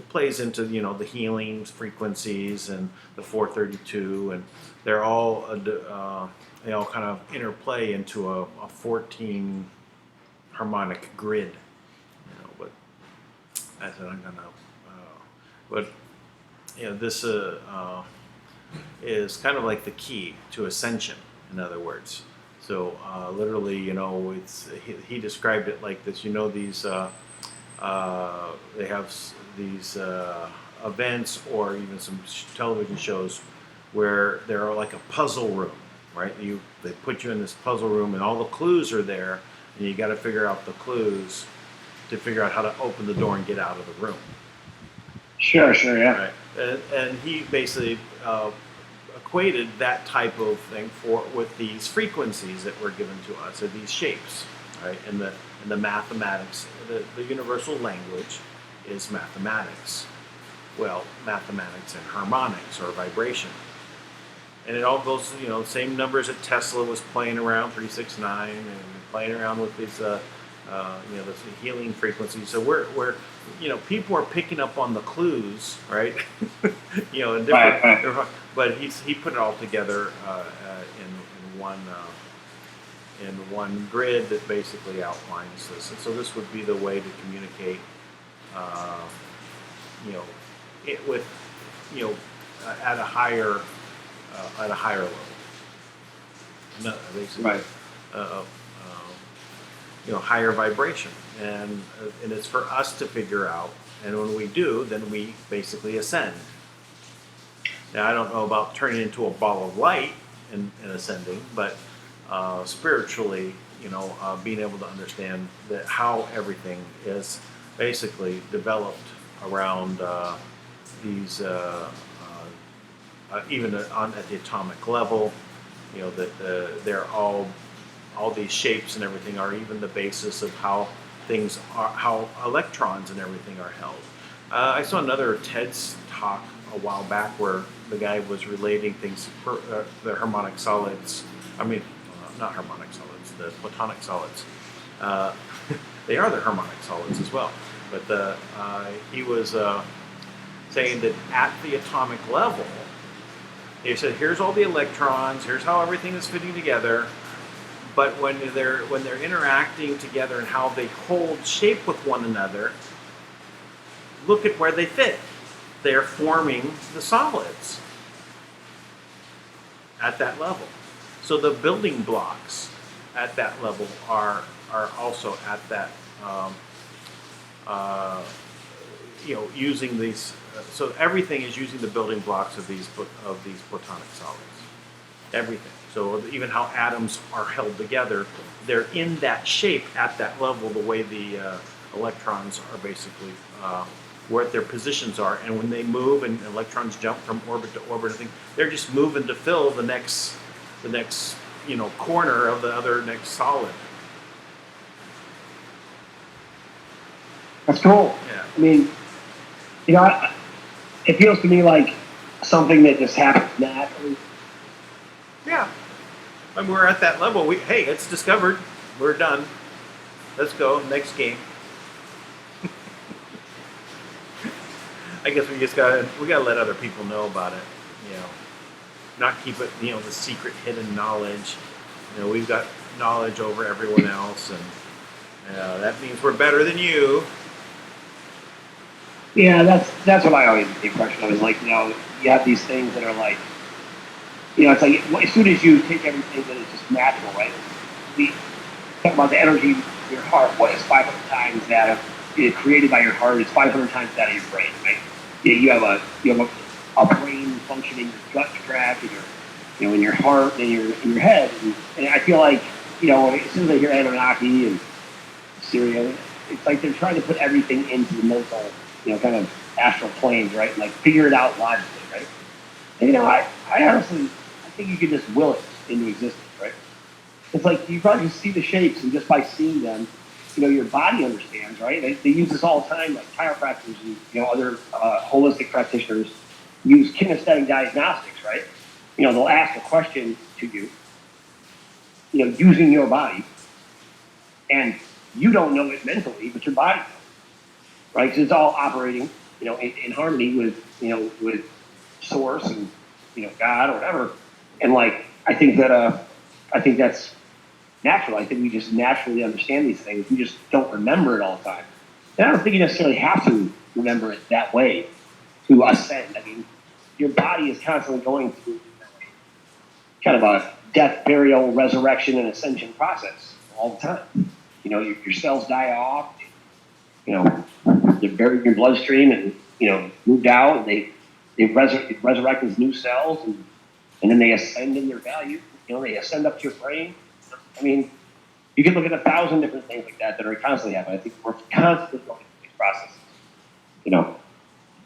plays into the healing frequencies and the 432, and they're all they all kind of interplay into a 14 harmonic grid. But I said I'm gonna, but this is kind of like the key to ascension. In other words. So literally, he described it like this. These they have these events or even some television shows where they're like a puzzle room, right? They put you in this puzzle room and all the clues are there, and you got to figure out the clues to figure out how to open the door and get out of the room. Sure, yeah. Right. And he basically equated that type of thing with these frequencies that were given to us, or these shapes, right? And the mathematics, the universal language is mathematics. Well, mathematics and harmonics or vibration, and it all goes, same numbers that Tesla was playing around 369 and playing around with these, this healing frequencies. So we're people are picking up on the clues, right? And different. Right. But he put it all together in one grid that basically outlines this. And so this would be the way to communicate, it with, at a higher level. No, basically, right. Higher vibration, and it's for us to figure out. And when we do, then we basically ascend. Now, I don't know about turning into a ball of light and ascending, but spiritually, being able to understand that how everything is basically developed around these, even at the atomic level, that they're all these shapes and everything are even the basis of how things are, how electrons and everything are held. I saw another TED's talk a a while back where the guy was relating things, the harmonic solids. I mean, not harmonic solids, the platonic solids. They are the harmonic solids as well. But he was saying that at the atomic level, he said, here's all the electrons, here's how everything is fitting together. But when they're interacting together and how they hold shape with one another, look at where they fit. They're forming the solids at that level. So the building blocks at that level are also at that, using these. So everything is using the building blocks of these platonic solids. Everything. So even how atoms are held together, they're in that shape at that level, the way the electrons are basically where their positions are. And when they move and electrons jump from orbit to orbit, I think they're just moving to fill the next corner of the other next solid. That's cool. Yeah. I mean, it feels to me like something that just happens naturally. Yeah. When we're at that level, hey, it's discovered. We're done. Let's go. Next game. I guess we gotta let other people know about it. Not keep it, the secret hidden knowledge. We've got knowledge over everyone else, and that means we're better than you. Yeah, that's what I always get the impression of. Is like, you have these things that are like, it's like as soon as you take everything that is just natural, right? We talk about the energy of your heart. What is 500 times that of created by your heart? It's 500 times that of your brain, right? You have a brain functioning, your gut tract, and in your heart and in your head. And I feel like as soon as I hear Anunnaki and Syria, it's like they're trying to put everything into the mental, kind of astral planes, right? And like figure it out logically, right? And I honestly, I think you can just will it into existence, right? It's like you probably just see the shapes, and just by seeing them, your body understands, right? They use this all the time, like chiropractors and other holistic practitioners use kinesthetic diagnostics, right? They'll ask a question to you, using your body, and you don't know it mentally, but your body knows, right? Because it's all operating, in harmony with, with Source and, God or whatever. And like, I think that's natural. I think we just naturally understand these things. We just don't remember it all the time. And I don't think you necessarily have to remember it that way to ascend. I mean, your body is constantly going through kind of a death, burial, resurrection, and ascension process all the time. Your cells die off, they're buried in your bloodstream and, moved out, and they resurrect as new cells, and then they ascend in their value. They ascend up to your brain. I mean, you can look at 1,000 different things like that are constantly happening. I think we're constantly going through these processes.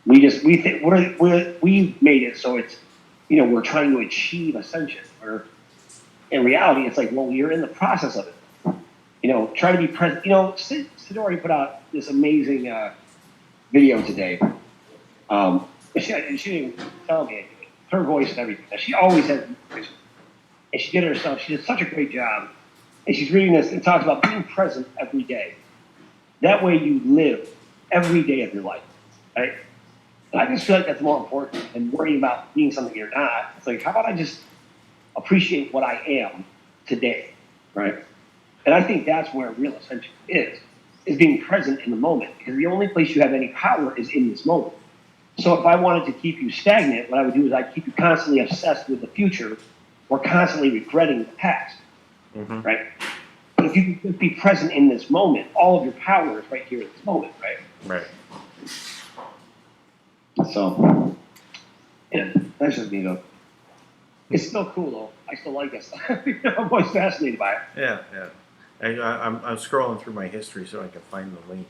We made it so it's, we're trying to achieve ascension. Where in reality, it's like, well, you're in the process of it. Try to be present. Sidori put out this amazing video today. And she didn't tell me anything. Her voice and everything. She always has voice. And she did it herself. She did such a great job. And she's reading this and talks about being present every day. That way you live every day of your life, right? And I just feel like that's more important than worrying about being something you're not. It's like, how about I just appreciate what I am today, right? And I think that's where real ascension is being present in the moment. Because the only place you have any power is in this moment. So if I wanted to keep you stagnant, what I would do is I'd keep you constantly obsessed with the future or constantly regretting the past, right? But if you can be present in this moment, all of your power is right here in this moment, right? Right. So, yeah, that's just me though. It's still cool though. I still like it. I'm always fascinated by it. Yeah, yeah. I'm scrolling through my history so I can find the link.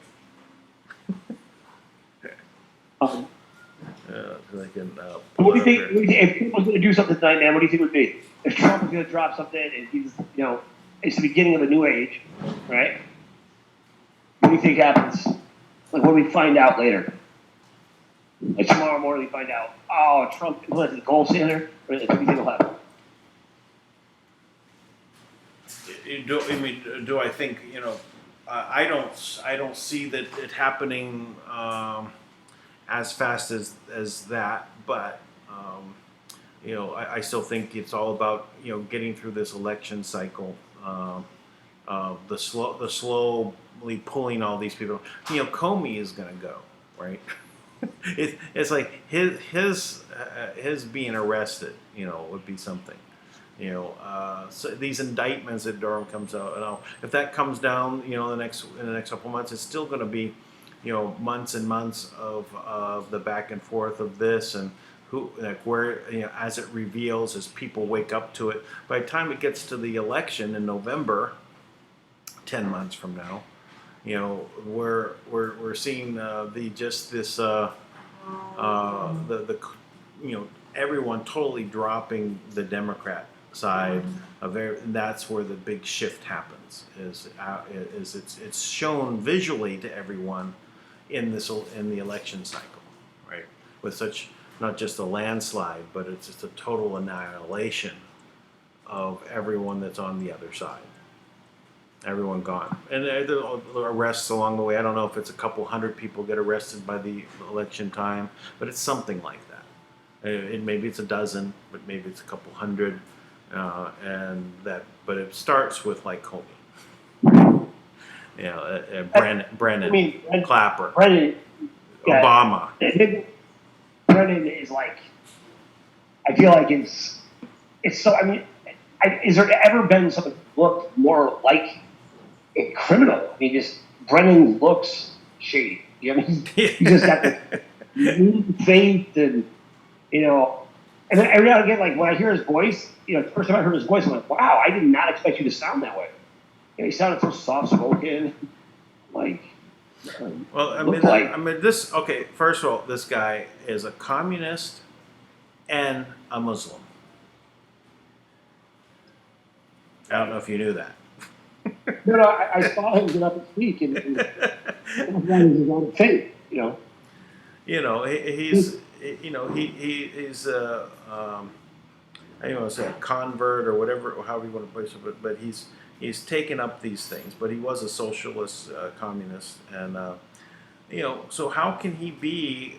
So I can, what do you think? If people was going to do something tonight, man, what do you think it would be? If Trump was going to drop something and he's, it's the beginning of a new age, right? What do you think happens? Like, what do we find out later? Like tomorrow morning, we find out, oh, Trump was the gold standard. What do you think will happen? Do I think, I don't see that it happening as fast as that, but I still think it's all about getting through this election cycle. The slowly pulling all these people. Comey is going to go, right? It's like his being arrested, would be something. So these indictments that Durham comes out, if that comes down, in the next couple months, it's still going to be, months and months of the back and forth of this and who, like where, as it reveals, as people wake up to it. By the time it gets to the election in November, 10 months from now, we're seeing everyone totally dropping the Democrat side of it, and that's where the big shift happens. Is it's shown visually to everyone in the election cycle, right? With such not just a landslide, but it's just a total annihilation of everyone that's on the other side. Everyone gone, and there are arrests along the way. I don't know if it's a couple hundred people get arrested by the election time, but it's something like that. Maybe it's a dozen, but maybe it's a couple hundred, but it starts with like Comey, Brennan, Clapper, Obama. Brennan is like, I feel like it's so. I mean, is there ever been something that looked more like a criminal? I mean, just Brennan looks shady. I mean, you just got the faith and and then every now and again, like when I hear his voice, the first time I heard his voice, I'm like, wow, I did not expect you to sound that way. He sounded so soft spoken, like. This. Okay, first of all, this guy is a communist and a Muslim. I don't know if you knew that. No, I saw him get up and speak, and that is his own faith, He's I don't want to say a convert or whatever, or however you want to place it, but he's taken up these things. But he was a socialist, communist, and so how can he be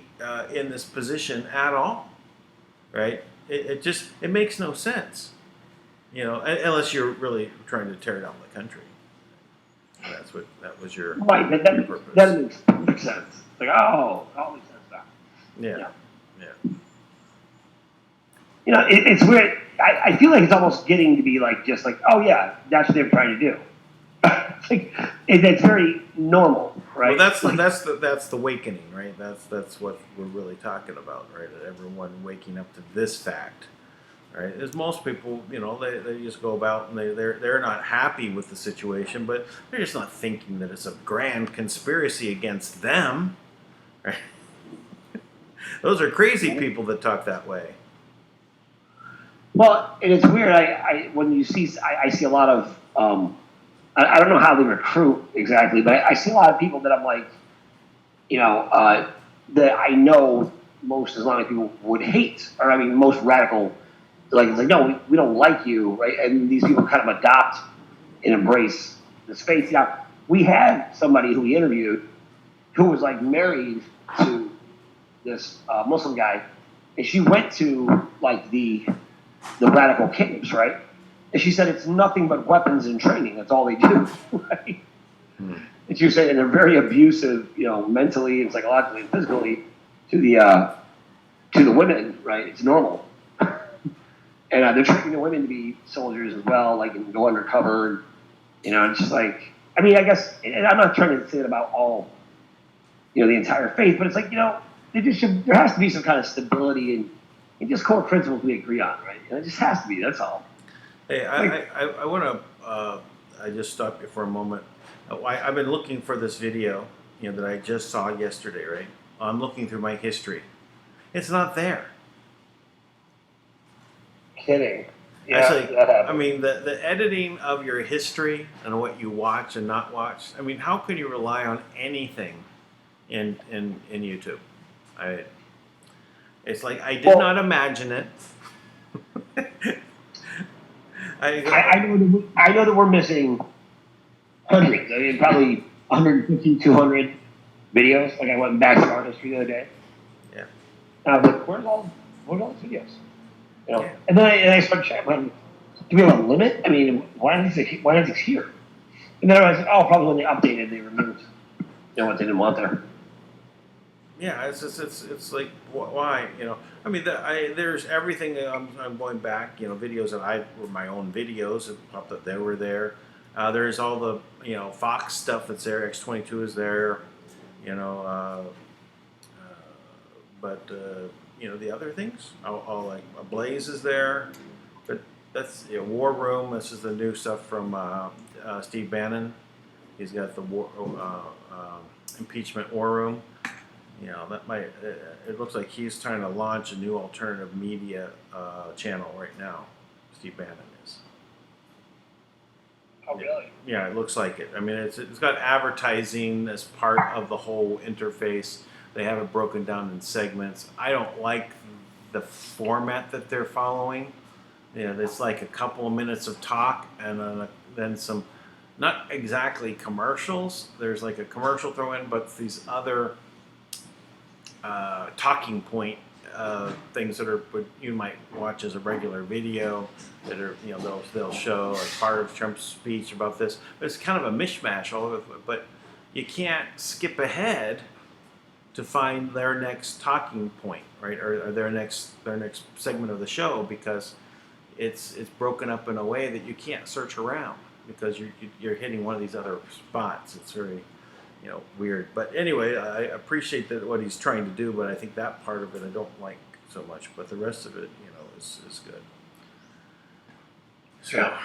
in this position at all, right? It makes no sense, unless you're really trying to tear down the country. That was your right. Your purpose. That makes sense. Like, oh, it all makes sense now. Yeah. It's weird. I feel like it's almost getting to be like just like, oh yeah, that's what they're trying to do. It's very normal, right? Well, that's the awakening, right? That's what we're really talking about, right? Everyone waking up to this fact, right? As most people, they just go about and they're not happy with the situation, but they're just not thinking that it's a grand conspiracy against them, right? Those are crazy people that talk that way. Well, and it's weird. When you see, I see a lot of. I don't know how they recruit exactly, but I see a lot of people that I'm like, that I know most Islamic people would hate, or I mean, most radical. Like, no, we don't like you, right? And these people kind of adopt and embrace this faith. Now, we had somebody who we interviewed who was like married to this Muslim guy, and she went to like the radical camps, right? And she said it's nothing but weapons and training. That's all they do, right? And she was saying they're very abusive, mentally and psychologically and physically to the women, right? It's normal. And they're training the women to be soldiers as well, like, and go undercover. It's just like, I mean, I guess, and I'm not trying to say it about all, the entire faith, but it's like, there has to be some kind of stability and just core principles we agree on, right? And it just has to be, that's all. Hey, I want to, I just stop you for a moment. I've been looking for this video, that I just saw yesterday, right? I'm looking through my history. It's not there. Kidding. Yeah, actually, I mean, the editing of your history and what you watch and not watch. I mean, how can you rely on anything in YouTube? It's like I did not imagine it. I know that we're missing hundreds. I mean, probably 150, 200 videos. Like I went back to our history the other day. Yeah. And I was like, where's all these videos? You know. Yeah. And then I started checking. Do we have a limit? I mean, why aren't these here? And then I was like, oh, probably when they updated, they removed what they didn't want there. Yeah, it's like why, you know? I mean, there's everything. I'm going back, you know, videos that were my own videos that popped up. They were there. There's all the, you know, Fox stuff that's there. X22 is there, you know. But you know, the other things, all like Blaze is there. But that's, you know, War Room. This is the new stuff from Steve Bannon. He's got the impeachment War Room. You know, that might. It looks like he's trying to launch a new alternative media channel right now. Steve Bannon is. Oh, really? Yeah, it looks like it. I mean, it's got advertising as part of the whole interface. They have it broken down in segments. I don't like the format that they're following. You know, it's like a couple of minutes of talk and then some, not exactly commercials. There's like a commercial throw in, but these other talking point things that are what you might watch as a regular video that are, you know, they'll show as part of Trump's speech about this. But it's kind of a mishmash all over, but you can't skip ahead to find their next talking point, right, or their next segment of the show, because it's broken up in a way that you can't search around because you're hitting one of these other spots. It's very, you know, weird. But anyway, I appreciate that what he's trying to do, but I think that part of it I don't like so much. But the rest of it, you know, is good. So, yeah.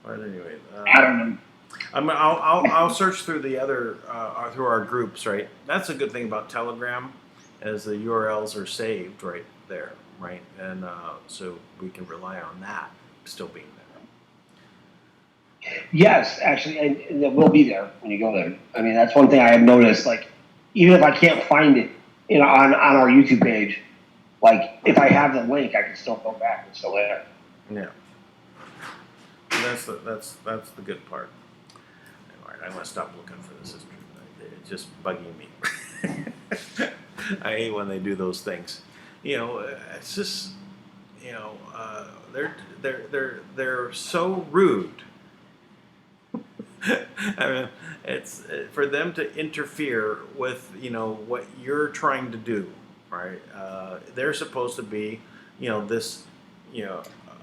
But anyway, I'll search through the other through our groups. Right, that's a good thing about Telegram, as the URLs are saved right there, right, and so we can rely on that still being there. Yes, actually, and it will be there when you go there. I mean, that's one thing I have noticed. Like, even if I can't find it, you know, on our YouTube page, like if I have the link, I can still go back. It's still there. Yeah, that's the good part. All right, I'm gonna stop looking for this history. It's just bugging me. I hate when they do those things. You know, it's just, you know, they're so rude. I mean, it's for them to interfere with, you know, what you're trying to do, right? They're supposed to be, you know, this, you know,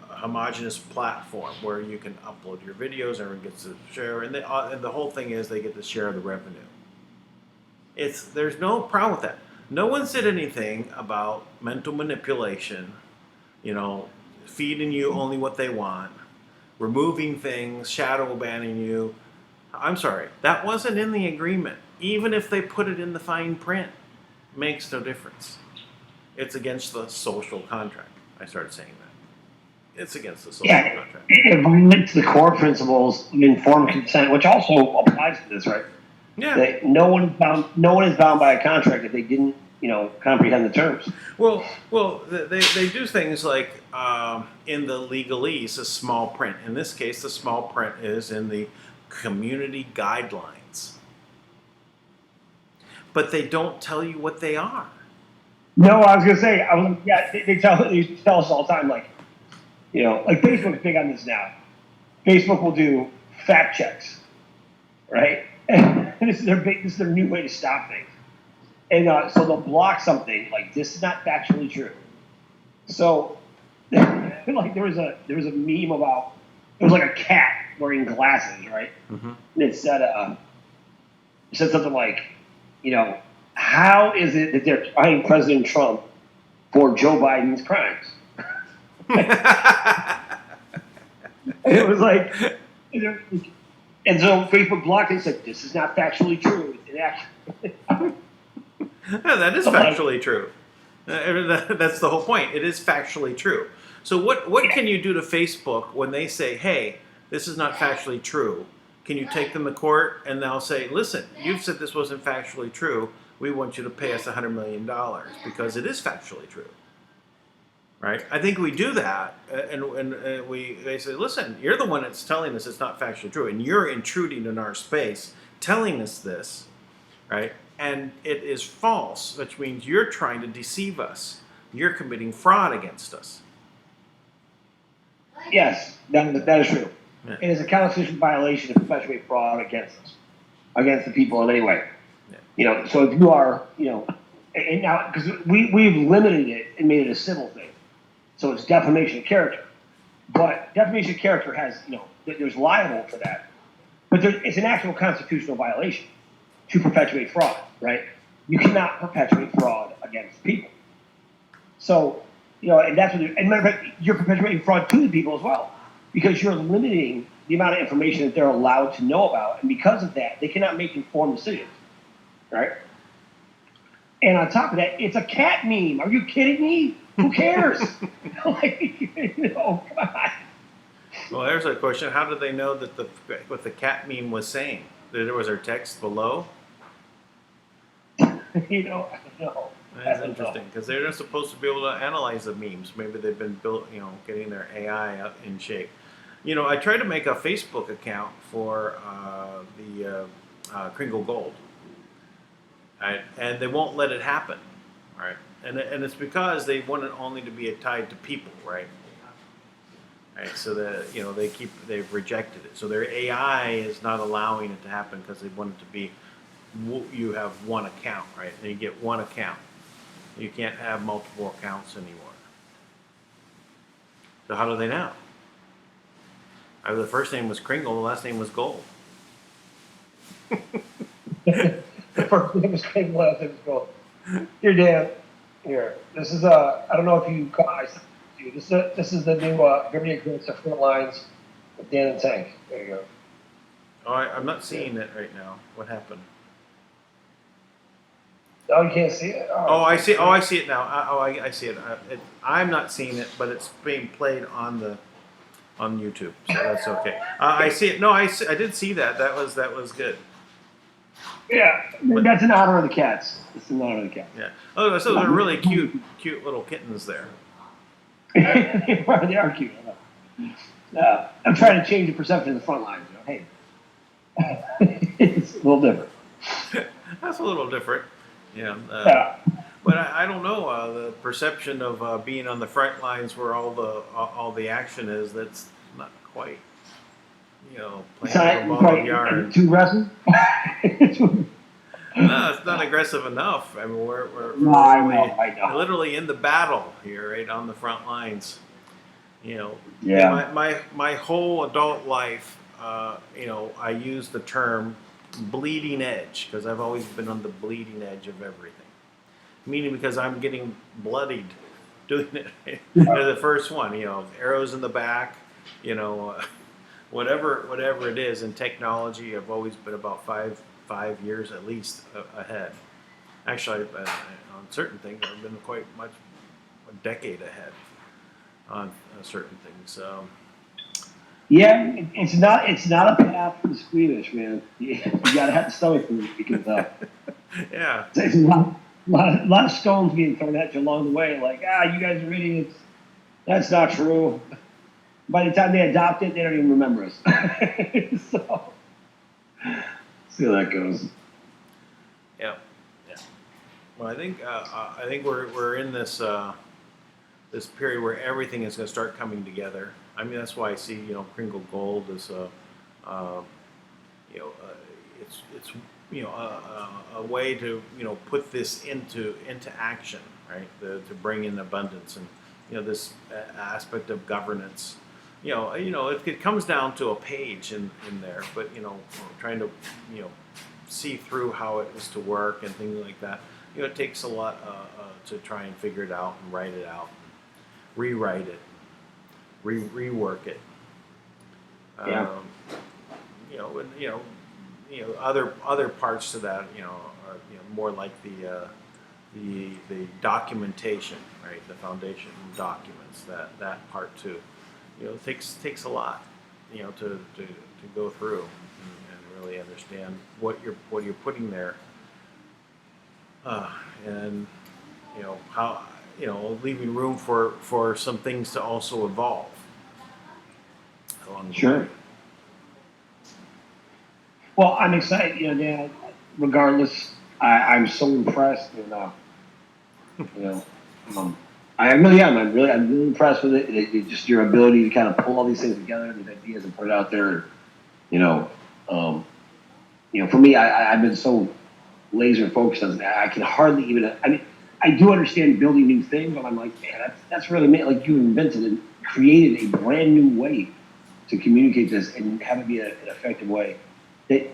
homogenous platform where you can upload your videos, everyone gets to share, and the whole thing is they get to share the revenue. There's no problem with that. No one said anything about mental manipulation, you know, feeding you only what they want, removing things, shadow banning you. I'm sorry, that wasn't in the agreement. Even if they put it in the fine print, makes no difference. It's against the social contract. I started saying that. It's against the social contract. It violates the core principles of informed consent, which also applies to this, right? Yeah. That no one is bound by a contract if they didn't, you know, comprehend the terms. Well, they do things like in the legalese, a small print. In this case, the small print is in the community guidelines, but they don't tell you what they are. No, I was gonna say, they tell us all the time, like, you know, like Facebook's big on this now. Facebook will do fact checks, right? And this is their new way to stop things. And so they'll block something like, this is not factually true. So, like there was a meme about, it was like a cat wearing glasses, right? Mm-hmm. And it said something like, you know, how is it that they're trying President Trump for Joe Biden's crimes? And it was like, and so Facebook blocked it and said, this is not factually true. Yeah, that is factually true. That's the whole point. It is factually true. So what can you do to Facebook when they say, hey, this is not factually true? Can you take them to court and they'll say, listen, you've said this wasn't factually true. we want you to pay us $100 million because it is factually true. Right? I think we do that, and they say, listen, you're the one that's telling us it's not factually true, and you're intruding in our space, telling us this, right? And it is false, which means you're trying to deceive us. You're committing fraud against us. Yes, that is true. Yeah. It is a constitutional violation to perpetuate fraud against us, against the people in any way. Yeah. So if you are, and now, because we've limited it and made it a civil thing. So it's defamation of character. But defamation of character has, there's liable for that. But it's an actual constitutional violation to perpetuate fraud, right? You cannot perpetuate fraud against people. So, and that's what, and matter of fact, you're perpetuating fraud to the people as well, because you're limiting the amount of information that they're allowed to know about. And because of that, they cannot make informed decisions, right? And on top of that, it's a cat meme. Are you kidding me? Who cares? Come on. Well, there's a question. How did they know that what the cat meme was saying? That there was a text below? I don't know. That's interesting, because they're not supposed to be able to analyze the memes. Maybe they've been built, getting their AI up in shape. I tried to make a Facebook account for the Kringle Gold, right? And they won't let it happen, right? And it's because they want it only to be tied to people, right? Right. So that they've rejected it. So their AI is not allowing it to happen because they want it to be you have one account, right? And you get one account. You can't have multiple accounts anymore. So how do they know? The first name was Kringle, the last name was Gold. The first name was Kringle, the last name was Gold. Here, Dan. Here. This is I don't know if you guys. This is the new Very Aggressive Front Lines with Dan and Tank. There you go. Oh, I'm not seeing it right now. What happened? Oh, you can't see it? Oh, I see. Oh, I see it now. I see it. I'm not seeing it, but it's being played on YouTube, so that's okay. I see it. No, I did see that. That was good. Yeah, that's in honor of the cats. It's in honor of the cats. Yeah. Oh, so they're really cute little kittens there. They are cute. I'm trying to change the perception of the front lines. Hey, it's a little different. That's a little different. Yeah. Yeah. But I don't know. The perception of being on the front lines where all the action is, that's not quite, playing the ball in the yard. Too aggressive? No, it's not aggressive enough. I mean, we're I know. literally in the battle here, right on the front lines. Yeah. My whole adult life, I use the term bleeding edge because I've always been on the bleeding edge of everything. Meaning because I'm getting bloodied doing it. The first one, arrows in the back, whatever it is in technology. I've always been about five years at least ahead. Actually, on certain things, I've been quite much a decade ahead on certain things. Yeah, it's not a path for the squeamish, man. You gotta have the stomach for it because yeah, there's a lot of stones being thrown at you along the way. Like, you guys are idiots. That's not true. By the time they adopt it, they don't even remember us. So, see how that goes. Yeah. Well, I think we're in this this period where everything is going to start coming together. I mean, that's why I see Kringle Gold as it's a way to put this into action, right? To bring in abundance and this aspect of governance. It comes down to a page in there, but trying to see through how it is to work and things like that. It takes a lot to try and figure it out and write it out, and rewrite it, rework it. Yeah. Other parts to that, are more like the documentation, right? The foundation documents, that part too. It takes a lot, to go through and really understand what you're putting there. and how leaving room for some things to also evolve along the Sure. way. Well, I'm excited, Dan. Regardless, I'm so impressed, and you know, I really am. I'm really impressed with it. Just your ability to kind of pull all these things together, these ideas, and put it out there. You know, um, for me, I've been so laser focused on that. I can hardly even. I mean, I do understand building new things, but I'm like, man, that's really like you invented and created a brand new way to communicate this and have it be an effective way. That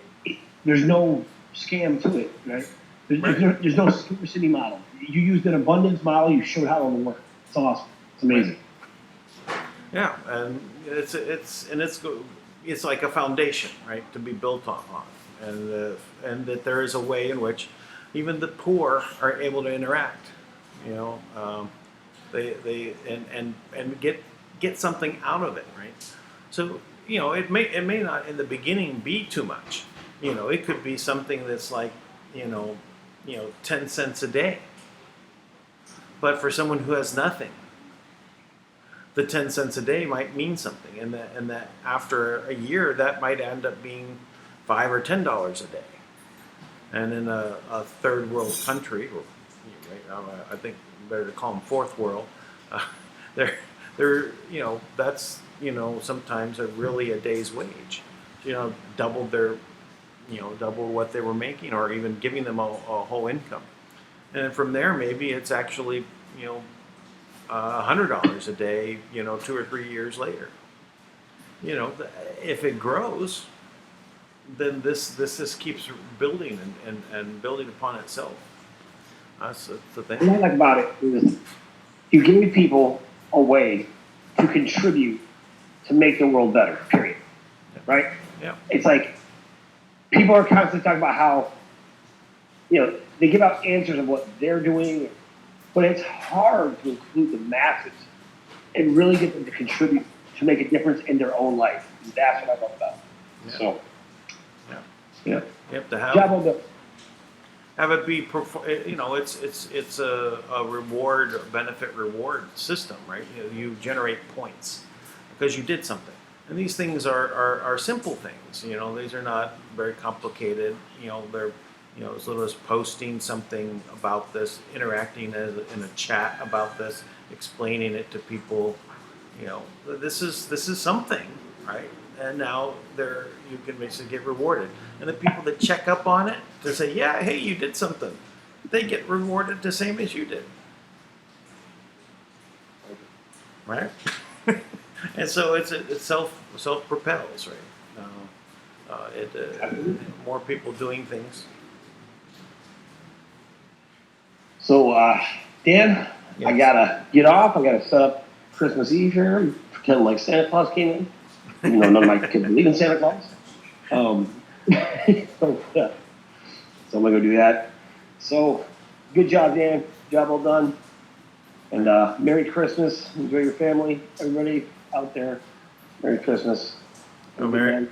there's no scam to it, right? There's no scarcity model. You used an abundance model. You showed how it will work. It's awesome. It's amazing. Yeah, and it's like a foundation, right, to be built on, and that there is a way in which even the poor are able to interact. They and get something out of it, right? So it may not in the beginning be too much. It could be something that's like 10 cents a day, but for someone who has nothing, the 10 cents a day might mean something, and that after a year that might end up being $5 or $10 a day. And in a third world country, or I think better to call them fourth world, they're that's sometimes really a day's wage. Double their double what they were making, or even giving them a whole income. And from there, maybe it's actually $100 a day, 2 or 3 years later. If it grows, then this just keeps building and building upon itself. That's the thing. What I like about it is you give people a way to contribute to make the world better, period. Right? Yeah. It's like people are constantly talking about how, they give out answers of what they're doing, but it's hard to include the masses and really get them to contribute to make a difference in their own life. And that's what I love about it. Yeah. So, You have to job well done. have it be it's a benefit reward system, right? You generate points because you did something, and these things are simple things. These are not very complicated. They're as little as posting something about this, interacting in a chat about this, explaining it to people. This is something, right? And now you can basically get rewarded. And the people that check up on it, to say, yeah, hey, you did something, they get rewarded the same as you did, right? And so it self propels, right? More people doing things. So, Dan, Yes. I gotta get off. I gotta set up Christmas Eve here and pretend like Santa Claus came in. Even though none of my kids believe in Santa Claus. So I'm gonna go do that. So, good job, Dan. Job well done. And Merry Christmas. Enjoy your family. Everybody out there, Merry Christmas. Merry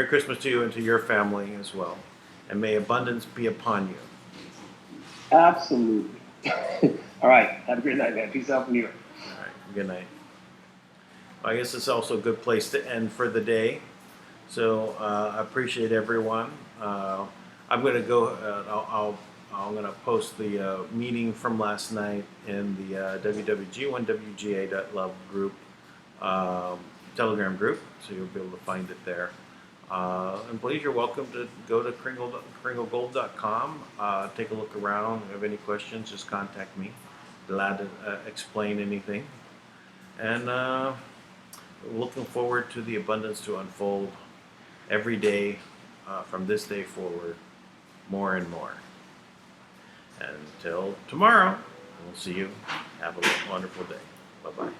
Christmas to you and to your family as well. And may abundance be upon you. Absolutely. All right. Have a great night, man. Peace out from New York. All right. Good night. I guess it's also a good place to end for the day. So I appreciate everyone. I'm going to go. I'm going to post the meeting from last night in the wwg1wga.love group, Telegram group, so you'll be able to find it there. And please, you're welcome to go to kringlegold.com, take a look around. If you have any questions, just contact me. Glad to explain anything. And looking forward to the abundance to unfold every day from this day forward, more and more. Until tomorrow, we'll see you. Have a wonderful day. Bye-bye.